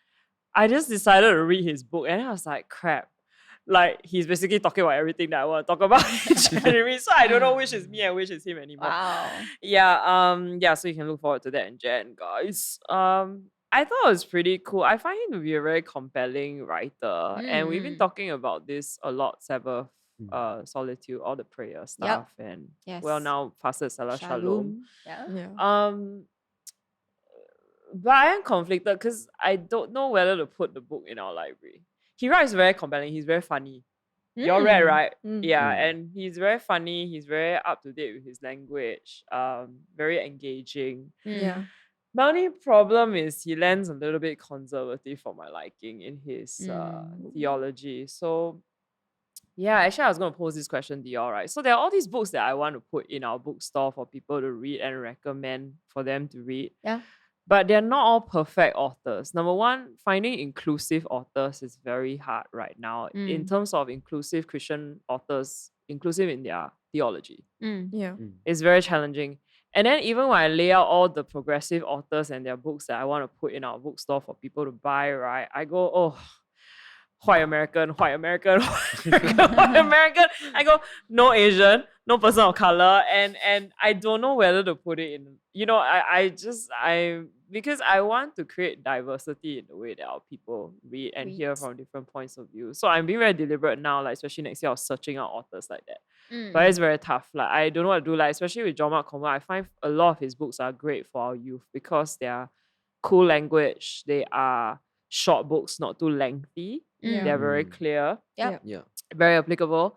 I just decided to read his book, and I was like, crap. Like, he's basically talking about everything that I want to talk about in January. So I don't know which is me and which is him anymore. Wow. Yeah, so you can look forward to that in Jan, guys. I thought it was pretty cool. I find him to be a very compelling writer. And we've been talking about this a lot, Sabbath, solitude, all the prayer stuff. And well, now Pastor Salah Shalom. But I am conflicted because I don't know whether to put the book in our library. He writes very compelling. He's very funny. You're read, right? Yeah, and he's very funny. He's very up to date with his language. Very engaging. My only problem is he lands a little bit conservative for my liking in his theology. So yeah, actually I was going to pose this question to y'all, right? So there are all these books that I want to put in our bookstore for people to read and recommend for them to read. Yeah. But they're not all perfect authors. Number one, finding inclusive authors is very hard right now in terms of inclusive Christian authors, inclusive in their theology. It's very challenging. And then even when I lay out all the progressive authors and their books that I want to put in our bookstore for people to buy, right? I go, oh, white American, white American, white American, white American. I go, no Asian, no person of color, and I don't know whether to put it in. You know, because I want to create diversity in the way that our people read and hear from different points of view. So I'm being very deliberate now, like especially next year, I was searching out authors like that. But it's very tough. Like I don't know what to do. Like especially with John Mark Comer, I find a lot of his books are great for our youth because they are cool language. They are short books, not too lengthy. They're very clear. Very applicable.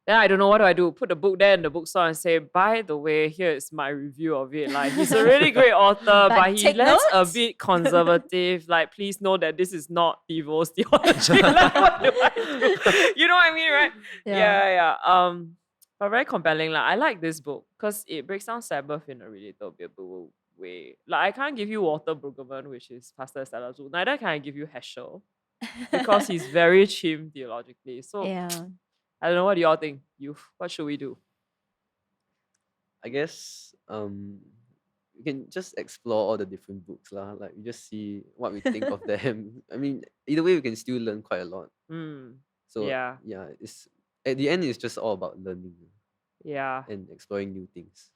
Then I don't know what do I do. Put the book there in the bookstore and say, by the way, here is my review of it. Like he's a really great author, but he lands a bit conservative. Like, please know that this is not Devo's theology. Like, what do I do? You know what I mean, right? Yeah. But very compelling. Like, I like this book because it breaks down Sabbath in a relatable way. Like, I can't give you Walter Brueggemann, which is Pastor Salazar. Neither can I give you Heschel because he's very chim theologically. So I don't know, what do y'all think? What should we do? I guess we can just explore all the different books lah. Like we just see what we think of them. I mean, either way we can still learn quite a lot. So yeah, it's at the end it's just all about learning. Yeah. And exploring new things.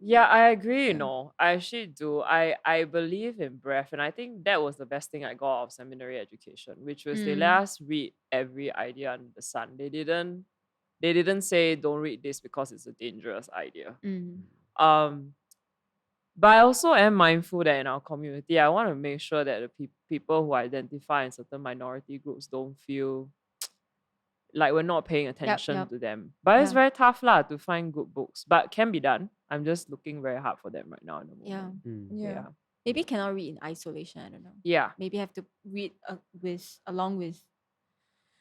Yeah, I agree, you know. I actually do. I believe in breadth, and I think that was the best thing I got out of seminary education, which was they let us read every idea under the sun. They didn't say don't read this because it's a dangerous idea. But I also am mindful that in our community, I want to make sure that the people who identify in certain minority groups don't feel like we're not paying attention to them. But it's very tough to find good books. But can be done. I'm just looking very hard for them right now in the moment. Yeah. Maybe cannot read in isolation, I don't know. Yeah. Maybe have to read along with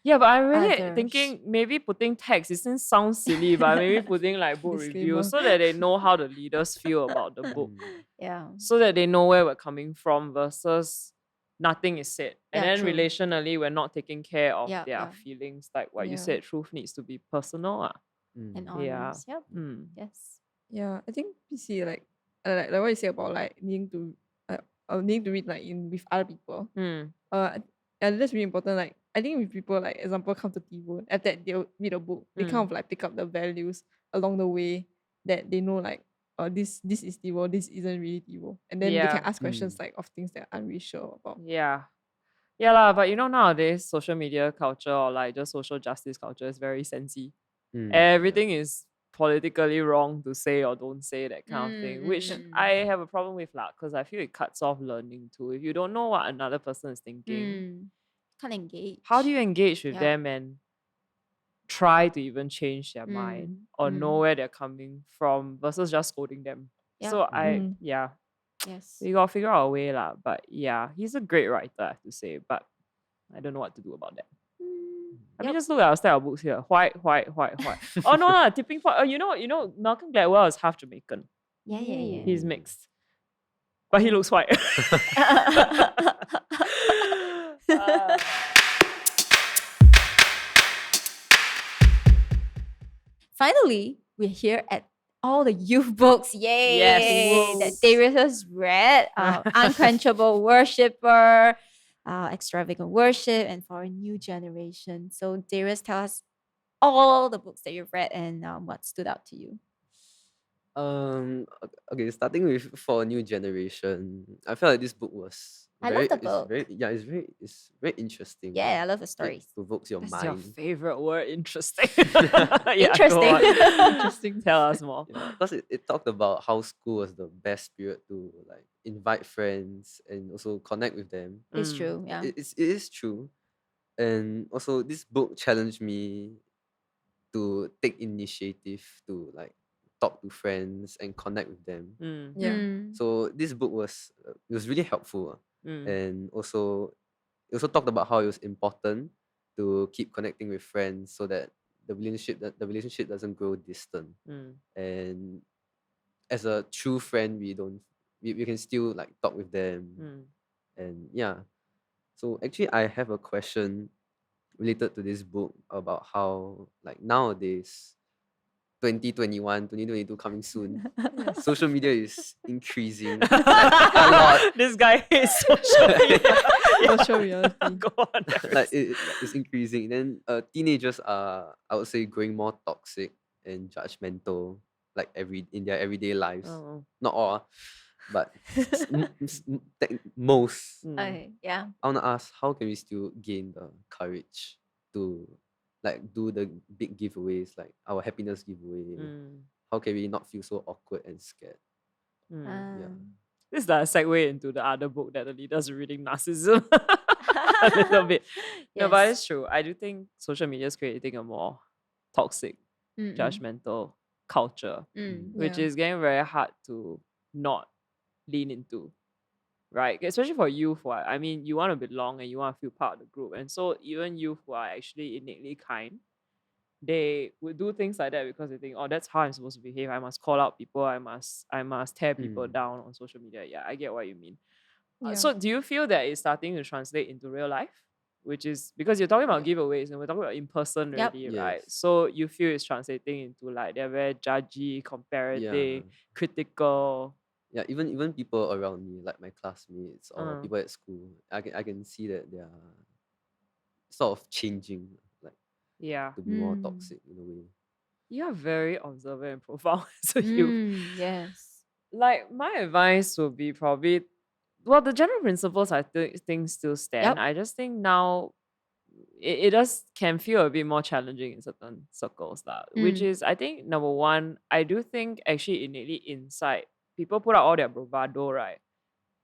Yeah, but I'm really Others. thinking maybe putting text, it sounds silly, but maybe putting like book Disclaimer. reviews so that they know how the leaders feel about the book. Yeah. So that they know where we're coming from versus nothing is said. And Yeah, then true. relationally, we're not taking care of Yeah, their yeah. feelings. Like what you Yeah. said, truth needs to be personal. And Yeah. honest. Yep. Mm. Yes. Yeah, I think PC like what you say about like needing to read like with other people. Mm. And that's really important. Like I think with people like example come to Tivo, at that they'll read a book, they kind of like pick up the values along the way that they know like this is Tivo, this isn't really Tivo. And then they can ask questions like of things that I'm really sure about. Yeah. Yeah lah, but nowadays social media culture or like just social justice culture is very sensy. Everything is politically wrong to say or don't say, that kind of thing, which I have a problem with because I feel it cuts off learning too. If you don't know what another person is thinking, Can't engage. how do you engage with Yep. them and try to even change their mind or know where they're coming from versus just scolding them? Yep. So Yes. we gotta figure out a way lah. But yeah, he's a great writer, I have to say, but I don't know what to do about that. I mean, just look at our stack of books here. White. Oh no, lah, tipping point. You know, Malcolm Gladwell is half Jamaican. Yeah. He's mixed, but he looks white. Finally, we're here at all the youth books. Yay! Yes. That Darius has read. Unquenchable Worshipper, Extravagant Worship, and For a New Generation. So Darius, tell us all the books that you've read and what stood out to you. Okay, starting with For a New Generation, I felt like this book was I love the book. It's very interesting. Yeah, I love the It stories. provokes your That's your mind. favorite word, interesting. Yeah, go Interesting. on. Interesting. Tell us more. Because it talked about how school was the best period to like invite friends and also connect with them. It's true. Yeah. It is true. And also this book challenged me to take initiative to like talk to friends and connect with them. Yeah. So this book was it was really helpful. And also it also talked about how it was important to keep connecting with friends so that the relationship doesn't grow distant. And as a true friend, we can still like talk with them. And yeah. So actually I have a question related to this book about how like nowadays 2022 coming soon, social media is increasing like, a lot. This guy hates social media. Social reality. Go on. Like it's increasing. Then teenagers are, I would say, growing more toxic and judgmental, like in their everyday lives. Not all, but most. Okay. Yeah. I wanna ask, how can we still gain the courage to like do the big giveaways, like our happiness giveaway? How can we not feel so awkward and scared? Yeah. This is like a segue into the other book that the leaders are reading, Narcissism. A little bit. No, but it's true. I do think social media is creating a more toxic, judgmental culture, which is getting very hard to not lean into, right? Especially for youth. I mean, you want to belong and you want to feel part of the group. And so even youth who are actually innately kind, they would do things like that because they think, oh, that's how I'm supposed to behave. I must call out people. I must tear people down on social media. Yeah, I get what you mean. So do you feel that it's starting to translate into real life? Which is because you're talking about giveaways and we're talking about in person already, right? So you feel it's translating into like they're very judgy, comparative, critical. Yeah, even people around me, like my classmates or people at school, I can see that they are sort of changing, like to be more toxic in a way. You are very observant and profound as a youth. Yes. Like my advice would be probably, well, the general principles I think still stand. I just think now it just can feel a bit more challenging in certain circles, which is, I think, number one, I do think actually innately inside, people put out all their bravado, right?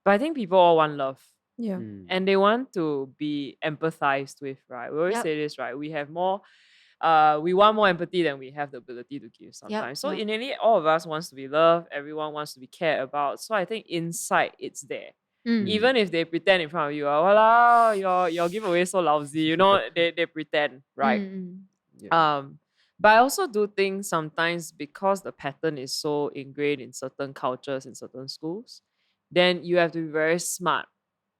But I think people all want love. Yeah. And they want to be empathized with, right? We always say this, right? We have more, we want more empathy than we have the ability to give sometimes. So innately, all of us wants to be loved. Everyone wants to be cared about. So I think inside it's there. Even if they pretend in front of you, wow, your giveaway so lousy, you know, they pretend, right? Yeah. But I also do think sometimes because the pattern is so ingrained in certain cultures in certain schools, then you have to be very smart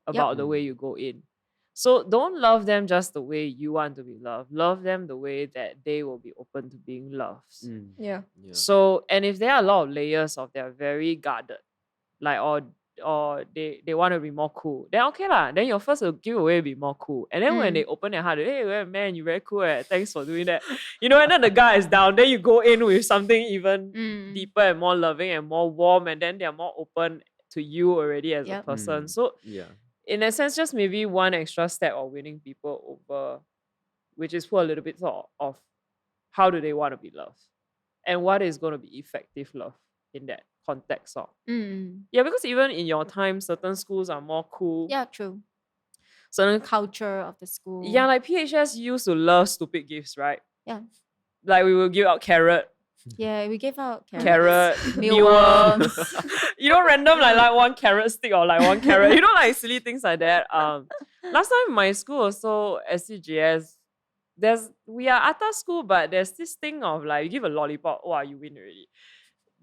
about the way you go in. So don't love them just the way you want to be loved. Love them the way that they will be open to being loved. Yeah. So, and if there are a lot of layers of they're very guarded, like or they want to be more cool, then okay lah. Then your first giveaway will be more cool. And then when they open their heart, hey man, you very cool. Thanks for doing that. You know, and then the guy is down. Then you go in with something even deeper and more loving and more warm, and then they're more open to you already as a person. So in a sense, just maybe one extra step of winning people over, which is put a little bit of how do they want to be loved and what is going to be effective love in that context of. Yeah, because even in your time, certain schools are more cool. Yeah, true. Certain culture of the school. Yeah, like PHS used to love stupid gifts, right? Yeah. Like we will give out carrot. Yeah, we gave out carrot, mealworms. You know, random like one carrot stick or like one carrot. You know, like silly things like that. Last time in my school also SCGS, we are at school, but there's this thing of like you give a lollipop, wow, you win already.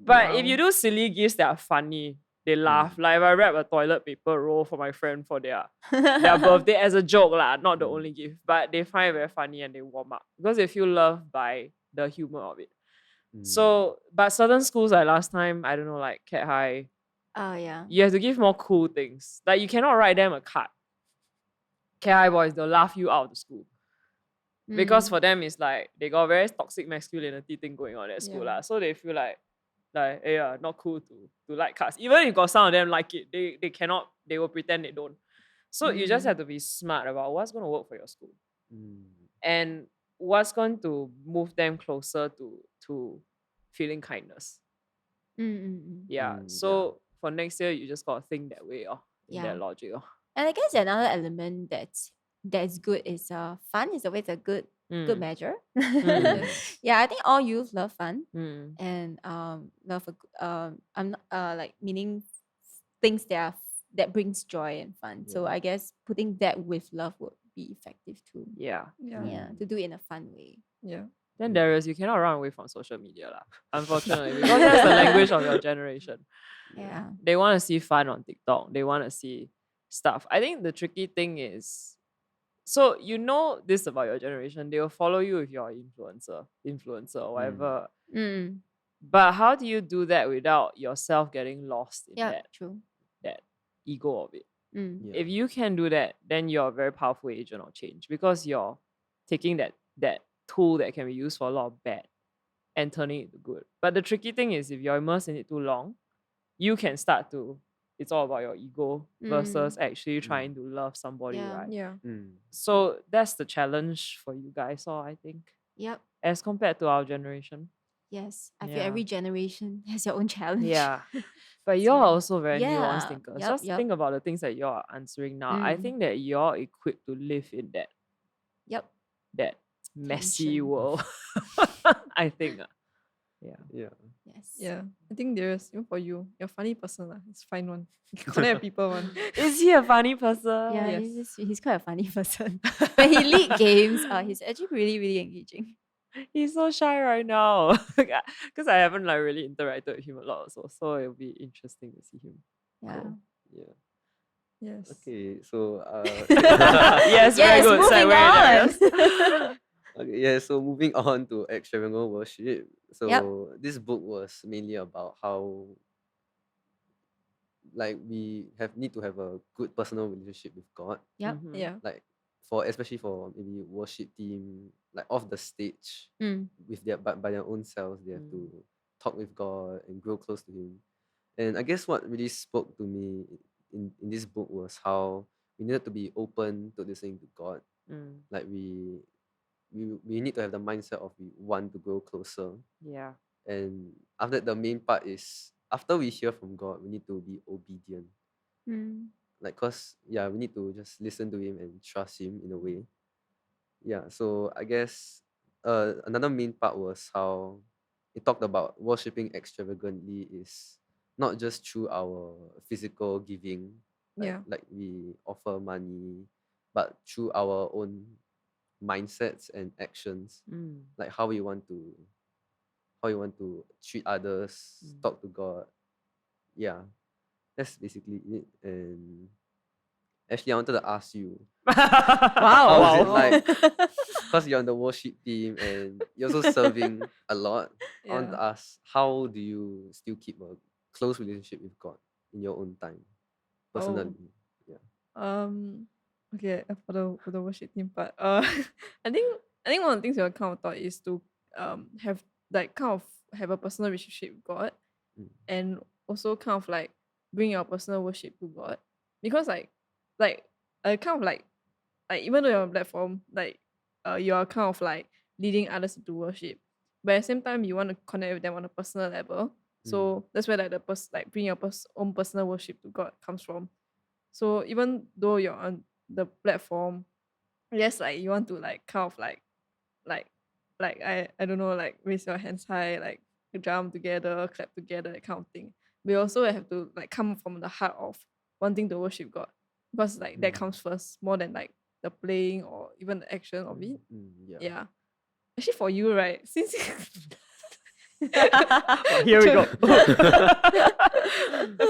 But if you do silly gifts that are funny, they laugh. Like if I wrap a toilet paper roll for my friend for their birthday as a joke lah, not the only gift, but they find it very funny and they warm up because they feel loved by the humor of it. So, but certain schools like last time, I don't know, like Cat High. Oh yeah. You have to give more cool things. Like you cannot write them a card. Cat High boys, they'll laugh you out of the school. Because for them it's like they got very toxic masculinity thing going on at school lah. So they feel like hey, not cool to like cards. Even if got some of them like it, they cannot, they will pretend they don't. So you just have to be smart about what's going to work for your school. And what's going to move them closer to feeling kindness. Yeah. So for next year, you just got to think that way, in that logic. And I guess another element that's good is fun is always a good measure. Yeah, I think all youth love fun and love I'm like meaning things that brings joy and fun. So I guess putting that with love would be effective too. Yeah. To do it in a fun way. Yeah. Then Darius, you cannot run away from social media lah. Unfortunately, because that's the language of your generation. Yeah. They want to see fun on TikTok. They want to see stuff. I think the tricky thing is, so you know this about your generation, they will follow you if you're an influencer or whatever. But how do you do that without yourself getting lost in that ego of it? If you can do that, then you're a very powerful agent of change because you're taking that tool that can be used for a lot of bad and turning it to good. But the tricky thing is if you're immersed in it too long, you can start to, it's all about your ego versus actually trying to love somebody, right? Yeah. So that's the challenge for you guys, I think. Yep. As compared to our generation. Yes. I feel every generation has your own challenge. Yeah. But you're also very nuanced thinkers. Yep, Just think about the things that you're answering now. I think that you're equipped to live in that. That messy world. I think. Yeah. Yes. Yeah. I think there's, even for you, you're a funny person. It's fine one. You can connect with people one. Is he a funny person? Yeah, he's quite a funny person. When he lead games, he's actually really, really engaging. He's so shy right now. Because I haven't like really interacted with him a lot also. So it'll be interesting to see him. Yeah. Cool. Yeah. Yes. Okay, so yes, very good. Moving on. Okay, yeah, so moving on to Extravagant Worship. So this book was mainly about how like we need to have a good personal relationship with God. Yep. Yeah. Like especially for maybe worship team, like off the stage with by their own selves, they have to talk with God and grow close to Him. And I guess what really spoke to me in this book was how we needed to be open to listening to God. Like we need to have the mindset of we want to grow closer. Yeah. And after that, the main part is after we hear from God, we need to be obedient. Like, cause we need to just listen to Him and trust Him in a way. Yeah. So I guess another main part was how it talked about worshiping extravagantly is not just through our physical giving, Like we offer money, but through our own mindsets and actions, like how we want to treat others, talk to God. Yeah, that's basically it. And actually, I wanted to ask you, how is it like? Because you're on the worship team and you're also serving a lot. I want to ask, how do you still keep a close relationship with God in your own time, personally? Yeah. Okay, for the worship team part, I think one of the things we kind of thought is to have like kind of have a personal relationship with God, and also kind of like bring your personal worship to God, because like kind of like even though you're on a platform, like you're kind of like leading others into worship, but at the same time you want to connect with them on a personal level. So that's where like like bring your own personal worship to God comes from. So even though you're on the platform, yes, like you want to like kind of like I don't know, like raise your hands high, like jump together, clap together, that kind of thing. We also have to like come from the heart of wanting to worship God, because like that comes first more than like the playing or even the action of it. Yeah. Actually, for you, right? Since Here we go.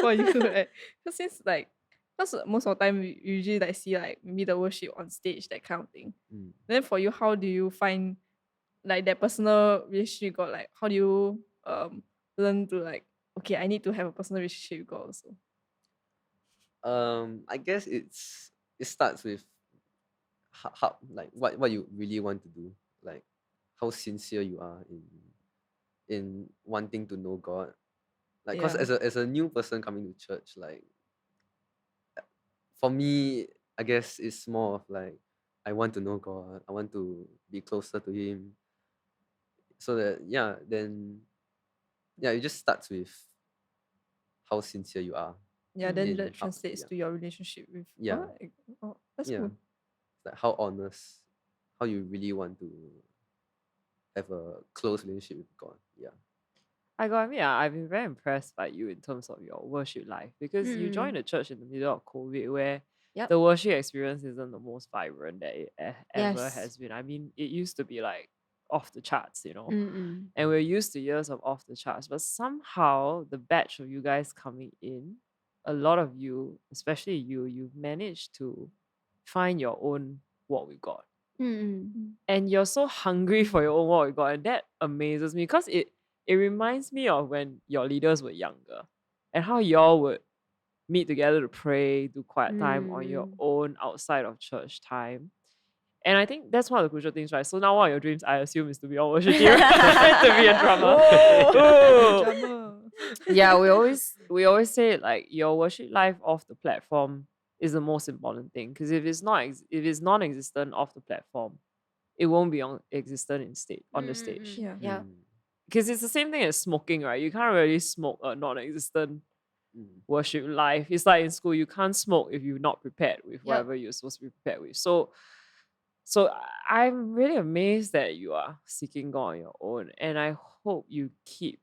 for you, right? Because since like, because most of the time we usually like see like maybe the worship on stage, that kind of thing. Then for you, how do you find like that personal relationship with God? Like how do you learn to like, okay, I need to have a personal relationship with God also? I guess it starts with how like what you really want to do, like how sincere you are in wanting to know God. Like, cause as a new person coming to church, like for me, I guess it's more of like I want to know God. I want to be closer to Him. So that then it just starts with how sincere you are. Then in that how, translates to your relationship with Yeah. God. Oh, that's yeah, cool. like how honest, how you really want to have a close relationship with God. Yeah. I mean, I've been very impressed by you in terms of your worship life, because you joined the church in the middle of COVID, where the worship experience isn't the most vibrant that it ever has been. I mean, it used to be like off the charts, and we're used to years of off the charts, but somehow the batch of you guys coming in, a lot of you, especially you've managed to find your own walk with God. And you're so hungry for your own walk with God, and that amazes me, because it reminds me of when your leaders were younger and how y'all would meet together to pray, do quiet time on your own outside of church time. And I think that's one of the crucial things, right? So now one of your dreams, I assume, is to be on worship team, to be a drummer. Drummer. Yeah, we always say like your worship life off the platform is the most important thing, because if it's non-existent off the platform, it won't be existent on the stage. Yeah. Because it's the same thing as smoking, right? You can't really smoke a non-existent worship life. It's like in school, you can't smoke if you're not prepared with whatever you're supposed to be prepared with. So I'm really amazed that you are seeking God on your own, and I hope you keep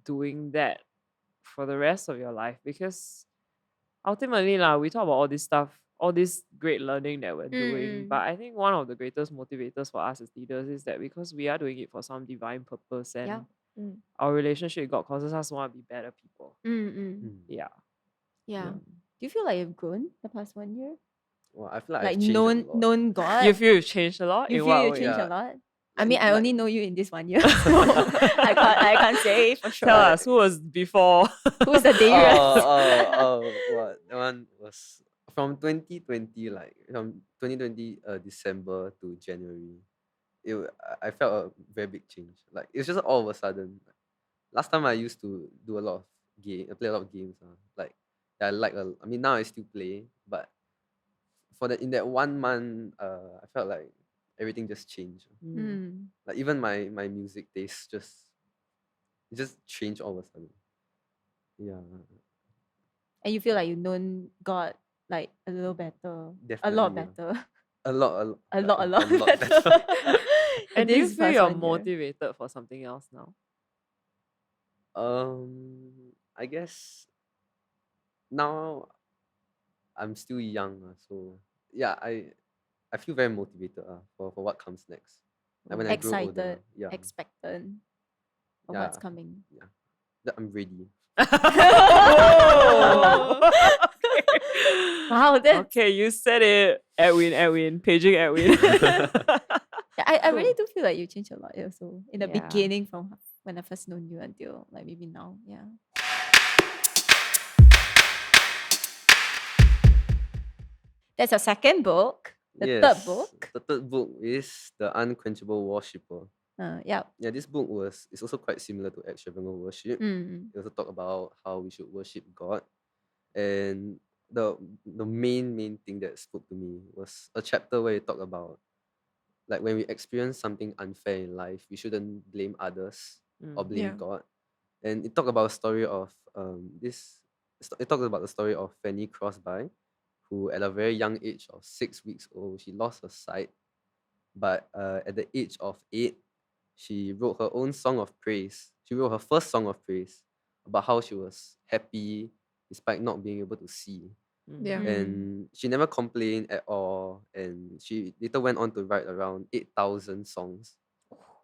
doing that for the rest of your life, because ultimately we talk about all this stuff, all this great learning that we're doing, but I think one of the greatest motivators for us as leaders is that because we are doing it for some divine purpose, and our relationship with God causes us to want to be better people. Yeah. Do you feel like you've grown the past 1 year? Well, I feel like Like I've changed a lot. known God? You feel you've changed a lot? You In feel what you way? changed a Yeah. lot? I mean, I like- only know you in this 1 year, so I can't say for sure. Tell us, who was before? Who's the Darius? What? That one was from 2020, like from 2020 December to January. I felt a very big change. Like it's just all of a sudden. Last time I used to do a lot of play a lot of games. Like I like I mean now I still play, but in that 1 month, I felt like everything just changed. Like even my music taste just changed all of a sudden. Yeah. And you feel like you've known God like a little better, a Definitely, lot yeah. better, A lot a lot better. better. And do you This feel past you're 1 year. motivated for something else now? I guess now I'm still young, so yeah, I feel very motivated for what comes next. Like when I grow older, Excited, yeah, expectant of yeah, what's coming. yeah, that I'm ready. Whoa! Wow, that's Okay, you said it. Edwin, paging Edwin. yeah, I really Cool. do feel like you changed a lot also in the Yeah. beginning from when I first known you until like maybe now. Yeah. That's your second book. The third book. The third book is The Unquenchable Worshipper. Yeah. Yeah, this book is also quite similar to Extravagant Worship. Mm. It also talk about how we should worship God. And the main thing that spoke to me was a chapter where it talked about like when we experience something unfair in life, we shouldn't blame others or blame Yeah. God. And it talked about a story of it talks about the story of Fanny Crosby, who at a very young age of 6 weeks old, she lost her sight. But at the age of 8, she wrote her own song of praise. She wrote her first song of praise about how she was happy despite not being able to see. Yeah. And she never complained at all. And she later went on to write around 8,000 songs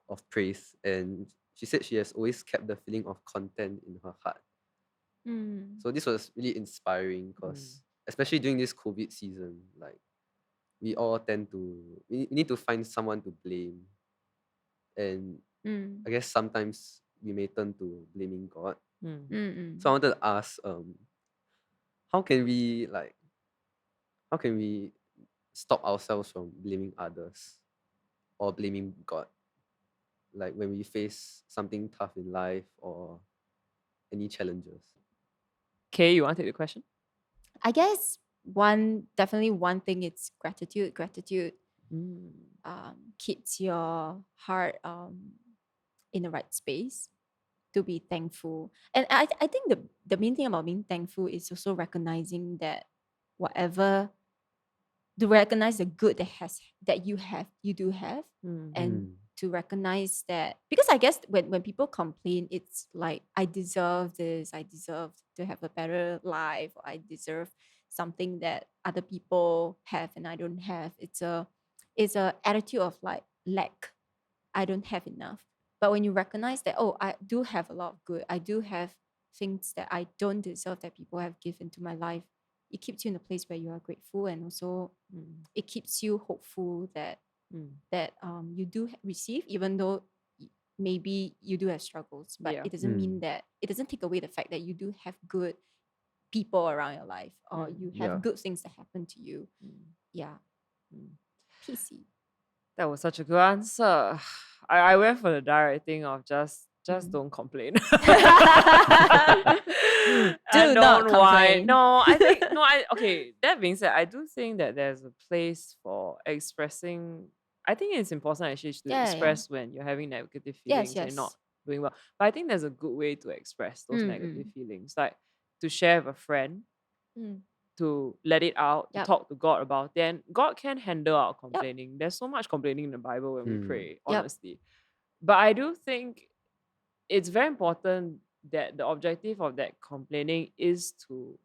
of praise. And she said she has always kept the feeling of content in her heart. Mm. So this was really inspiring because, especially during this COVID season, like we all tend to, we need to find someone to blame. And I guess sometimes we may turn to blaming God. So I wanted to ask, how can we stop ourselves from blaming others or blaming God? Like when we face something tough in life or any challenges. Okay, you want to take the question? I guess definitely one thing is gratitude. Gratitude keeps your heart in the right space to be thankful. And I think the main thing about being thankful is also recognizing that whatever to recognize the good that you do have, and to recognize that, because I guess when people complain, it's like I deserve this, I deserve to have a better life, or I deserve something that other people have and I don't have. It's a attitude of like lack. I don't have enough. But when you recognize that, oh, I do have a lot of good, I do have things that I don't deserve that people have given to my life, it keeps you in a place where you are grateful, and also it keeps you hopeful that you do receive, even though maybe you do have struggles, but it doesn't mean that, it doesn't take away the fact that you do have good people around your life, or you have good things that happen to you. PC. That was such a good answer. I went for the direct thing of just don't complain. Do not complain. No, I think okay, that being said, I do think that there's a place for expressing. I think it's important actually to express when you're having negative feelings and you're not doing well. But I think there's a good way to express those negative feelings. Like to share with a friend, to let it out, to talk to God about it. And God can handle our complaining. There's so much complaining in the Bible when we pray, honestly. But I do think it's very important that the objective of that complaining is to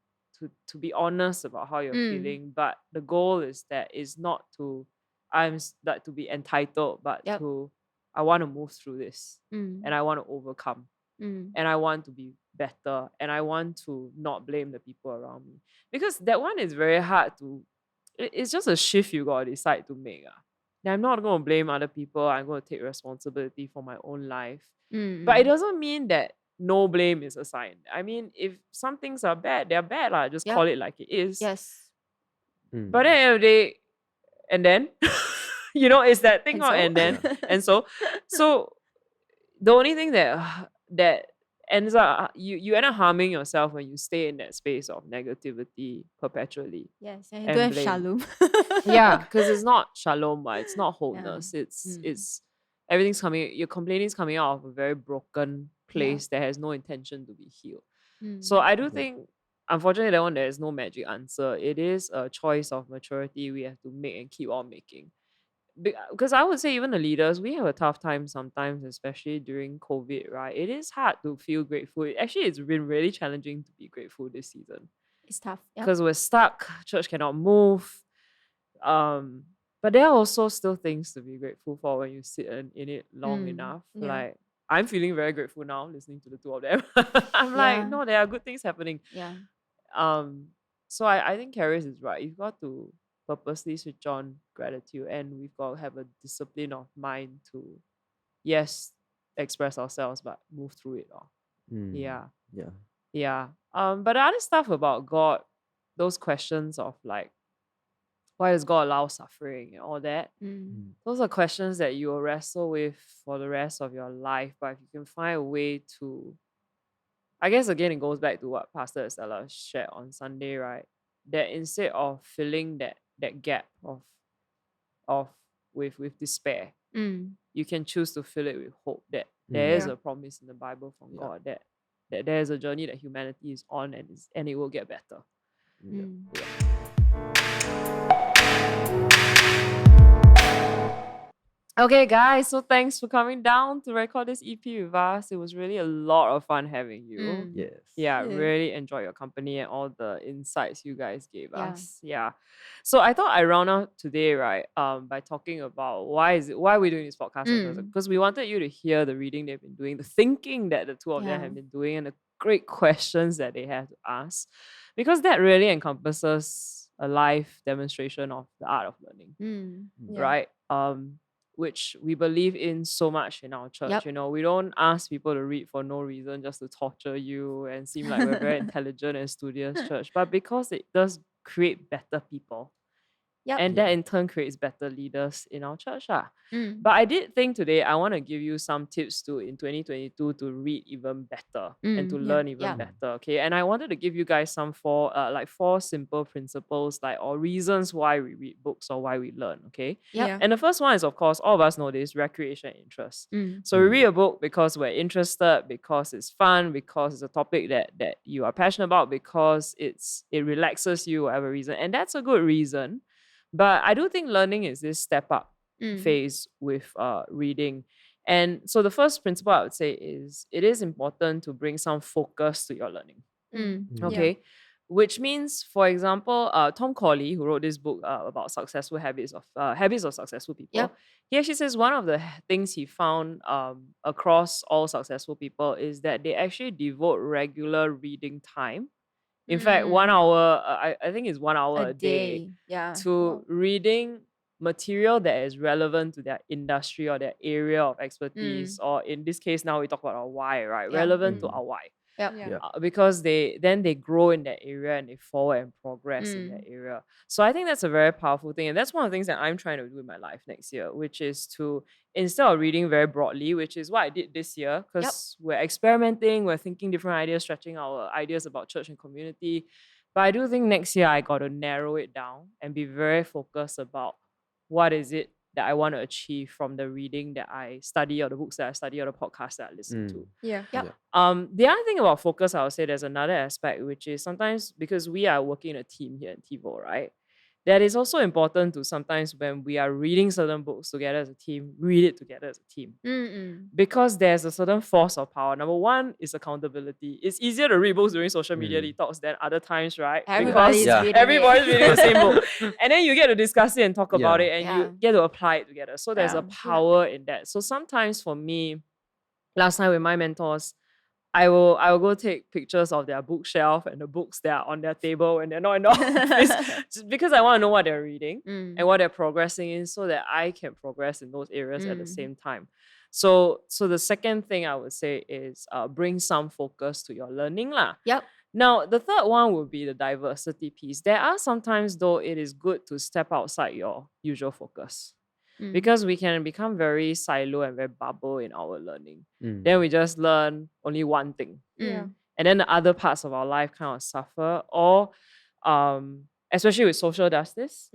be honest about how you're feeling. But the goal is not to to be entitled, but to I want to move through this and I want to overcome and I want to be better and I want to not blame the people around me, because that one is very hard to. It's just a shift you gotta decide to make. Now, I'm not going to blame other people. I'm going to take responsibility for my own life. But it doesn't mean that no blame is assigned. I mean, if some things are bad, they're bad. Just call it like it is. Yes. But at the end of the day, and then, it's that thing of and then. And so the only thing that ends up, you end up harming yourself when you stay in that space of negativity perpetually. Yes, and you don't have shalom. Yeah, because it's not shalom, it's not wholeness. It's everything's coming. Your complaining is coming out of a very broken place that has no intention to be healed. So I do think, unfortunately, that one there is no magic answer. It is a choice of maturity we have to make and keep on making. Because I would say even the leaders, we have a tough time sometimes, especially during COVID, right? It is hard to feel grateful. Actually, it's been really challenging to be grateful this season. It's tough. because we're stuck. Church cannot move. But there are also still things to be grateful for when you sit in it long enough. Yeah. Like, I'm feeling very grateful now listening to the two of them. I'm Yeah. like, no, there are good things happening. Yeah. So I think Karis is right. You've got to purposely switch on gratitude, and we've got to have a discipline of mind to, yes, express ourselves, but move through it all. Yeah. Yeah. Yeah. But the other stuff about God, those questions of like, why does God allow suffering and all that? Those are questions that you will wrestle with for the rest of your life. But if you can find a way to, I guess again, it goes back to what Pastor Estella shared on Sunday, right? That instead of filling that gap with despair, you can choose to fill it with hope that there is Yeah. a promise in the Bible from Yeah. God that there is a journey that humanity is on, and it will get better. Yeah. Okay, guys, so thanks for coming down to record this EP with us. It was really a lot of fun having you. Yes. Yeah, Yeah. really enjoyed your company and all the insights you guys gave Yeah. us. Yeah. So I thought I round out today, right, by talking about why we're doing this podcast. Because we wanted you to hear the reading they've been doing, the thinking that the two of them Yeah. have been doing, and the great questions that they have to ask. Because that really encompasses a live demonstration of the art of learning. Yeah. Right? Which we believe in so much in our church. Yep. You know, we don't ask people to read for no reason, just to torture you and seem like we're very intelligent and studious church, but because it does create better people. Yep. And that in turn creates better leaders in our church. But I did think today I want to give you some tips to in 2022 to read even better and to learn even better. Okay. And I wanted to give you guys some four simple principles, or reasons why we read books or why we learn. Okay. Yep. Yeah. And the first one is, of course, all of us know this, recreation and interest. So we read a book because we're interested, because it's fun, because it's a topic that you are passionate about, because it relaxes you, whatever reason. And that's a good reason. But I do think learning is this step up phase with reading. And so the first principle I would say is it is important to bring some focus to your learning. Okay. Which means, for example, Tom Corley, who wrote this book about successful habits of successful people, he actually says one of the things he found across all successful people is that they actually devote regular reading time. In fact, 1 hour, I think it's 1 hour a day Yeah. to reading material that is relevant to their industry or their area of expertise, or in this case now we talk about our why, right? Yeah. Relevant to our why. Yep. Yeah. Because they grow in that area and they forward and progress in that area. So I think that's a very powerful thing. And that's one of the things that I'm trying to do in my life next year, which is to, instead of reading very broadly, which is what I did this year, because we're experimenting, we're thinking different ideas, stretching our ideas about church and community. But I do think next year I got to narrow it down and be very focused about what is it that I want to achieve from the reading that I study, or the books that I study, or the podcasts that I listen to. Yeah. Yep. The other thing about focus, I would say there's another aspect, which is sometimes because we are working in a team here in TiVo, right? That is also important to sometimes when we are reading certain books together as a team, read it together as a team. Because there's a certain force of power. Number one is accountability. It's easier to read books during social media detox than other times, right? Everybody's Because reading everybody's reading the same book. And then you get to discuss it and talk about it, and Yeah. you get to apply it together. So there's a power in that. So sometimes for me, last time with my mentors, I will go take pictures of their bookshelf and the books that are on their table when they're not in the office, just because I want to know what they're reading and what they're progressing in, so that I can progress in those areas at the same time. So the second thing I would say is bring some focus to your learning lah. Yep. Now, the third one would be the diversity piece. There are sometimes, though, it is good to step outside your usual focus. Because we can become very silo and very bubble in our learning. Then we just learn only one thing. Yeah. And then the other parts of our life kind of suffer. Or especially with social justice,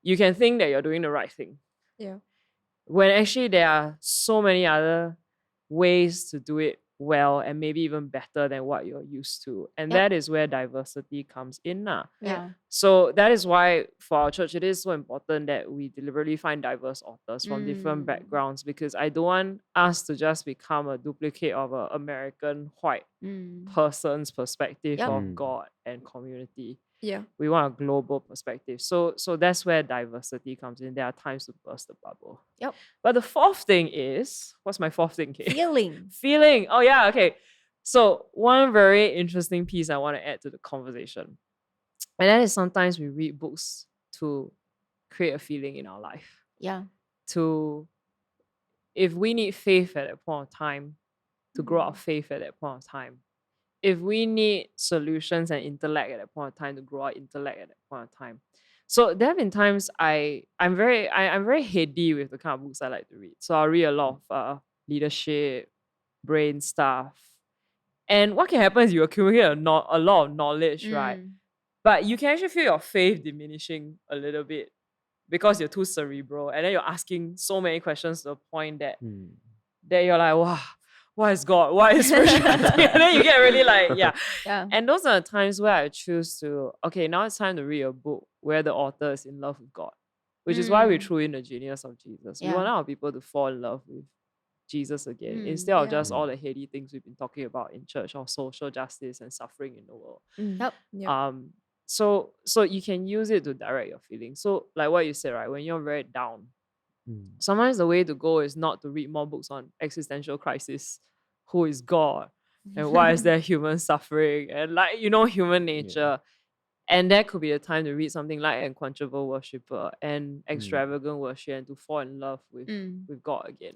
you can think that you're doing the right thing. Yeah. When actually there are so many other ways to do it well and maybe even better than what you're used to. And that is where diversity comes in now. Yeah. So that is why for our church, it is so important that we deliberately find diverse authors from different backgrounds, because I don't want us to just become a duplicate of an American white person's perspective of God and community. Yeah. We want a global perspective. So that's where diversity comes in. There are times to burst the bubble. Yep. But the fourth thing is, what's my fourth thing, Kate? Feeling. Oh yeah, okay. So one very interesting piece I want to add to the conversation. And that is sometimes we read books to create a feeling in our life. Yeah. If we need faith at that point of time, to grow our faith at that point of time. If we need solutions and intellect at that point of time, to grow our intellect at that point of time. So there have been times I'm very heady with the kind of books I like to read. So I'll read a lot of leadership, brain stuff. And what can happen is you accumulate a lot of knowledge, right? But you can actually feel your faith diminishing a little bit because you're too cerebral. And then you're asking so many questions to the point that you're like, wow, what is God? What is spirituality? And then you get really like, yeah. And those are the times where I choose to, okay, now it's time to read a book where the author is in love with God, which is why we threw in the genius of Jesus. We want our people to fall in love with Jesus again, instead of just all the heady things we've been talking about in church, or social justice and suffering in the world. So you can use it to direct your feelings. So like what you said, right, when you're very down, sometimes the way to go is not to read more books on existential crisis. Who is God? And why is there human suffering? And like, human nature. And that could be a time to read something like Unquenchable Worshipper and Extravagant Worship, and to fall in love with God again.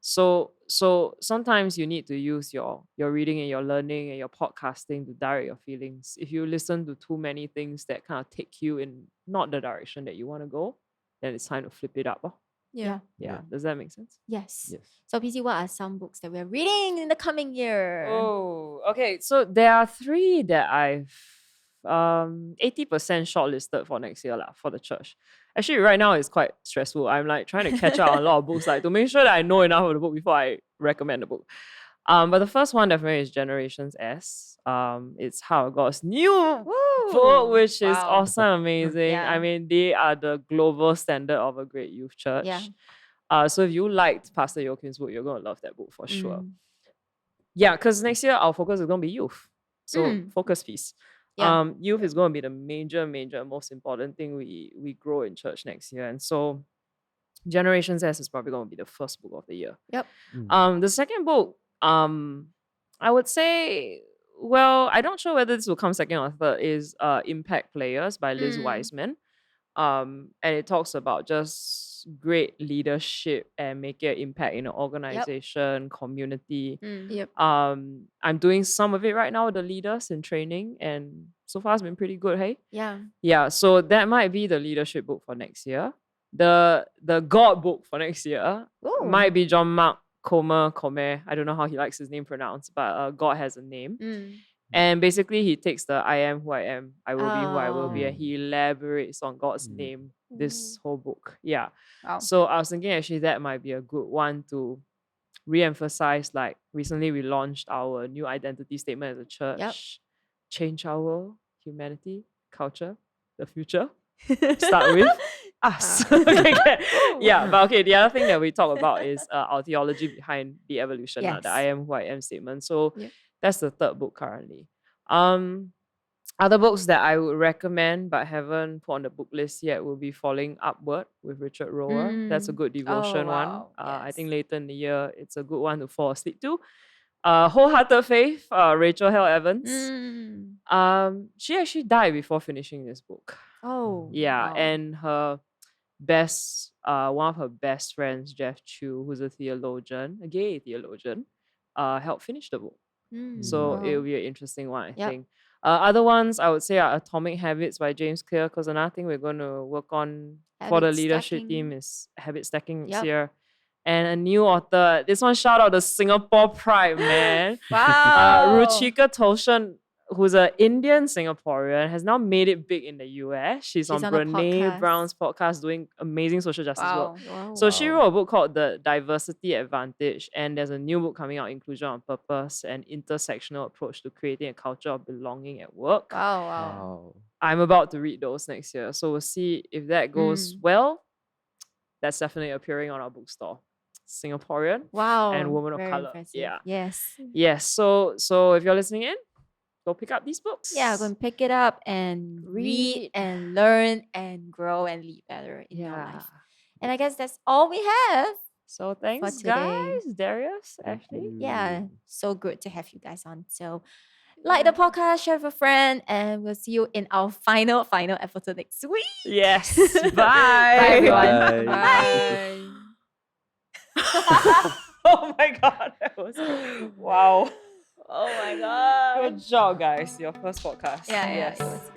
So sometimes you need to use your reading and your learning and your podcasting to direct your feelings. If you listen to too many things that kind of take you in not the direction that you want to go, then it's time to flip it up. Yeah. Does that make sense? Yes. So PC, what are some books that we're reading in the coming year? Oh, okay. So there are 3 that I've 80% shortlisted for next year for the church. Actually, right now it's quite stressful. I'm like trying to catch up on a lot of books, like to make sure that I know enough of the book before I recommend the book. But the first one definitely is Generations S. It's How God's New book, which is awesome, amazing. I mean, they are the global standard of a great youth church. So if you liked Pastor Joakim's book, you're going to love that book for sure. Yeah, because next year our focus is going to be youth. So focus piece. Youth is going to be the major, most important thing we grow in church next year. And so Generations S is probably going to be the first book of the year. The second book, I would say, well, I'm not sure whether this will come second or third, is Impact Players by Liz Wiseman. And it talks about just great leadership and making an impact in an organization, community. I'm doing some of it right now with the leaders in training, and so far it's been pretty good, hey? Yeah, so that might be the leadership book for next year. The God book for next year might be John Mark Comer. I don't know how he likes his name pronounced, but God Has a Name. And basically he takes the I am who I am, I will be who I will be, and he elaborates on God's name this whole book. So I was thinking actually that might be a good one to re-emphasize. Like recently we launched our new identity statement as a church. Change our world, humanity, culture, the future. Start with us. But okay, the other thing that we talk about is our theology behind the evolution, the I am who I am statement. So that's the third book currently. Other books that I would recommend but haven't put on the book list yet will be Falling Upward with Richard Rohr. That's a good devotion one. I think later in the year it's a good one to fall asleep to. Wholehearted Faith, Rachel Held Evans. She actually died before finishing this book. And her one of her best friends, Jeff Chu, who's a theologian, a gay theologian, helped finish the book. So it'll be an interesting one, I think. Other ones I would say are Atomic Habits by James Clear, because another thing we're going to work on for the leadership team is habit stacking next year. And a new author, this one shout out the Singapore pride, man. Ruchika Toshan, who's an Indian Singaporean, has now made it big in the US. She's on on a Brene podcast. Brown's podcast doing amazing social justice work. Wow. So she wrote a book called The Diversity Advantage, and there's a new book coming out, Inclusion on Purpose, an intersectional approach to creating a culture of belonging at work. Wow. I'm about to read those next year. So we'll see if that goes well. That's definitely appearing on our bookstore. Singaporean Wow. and woman of Very color. impressive. Yeah. Yes. Yes. So if you're listening in, go pick up these books. Yeah, go and pick it up and read and learn and grow and lead better in your life. And I guess that's all we have. So thanks, today. guys. Darius, Ashley. Yeah, so good to have you guys on. So like the podcast, share with a friend, and we'll see you in our final episode next week. Yes. Bye. Bye, everyone. Bye. Oh my god, that was wow. Oh my god. Good job, guys. Your first podcast. Yeah, Yes. it was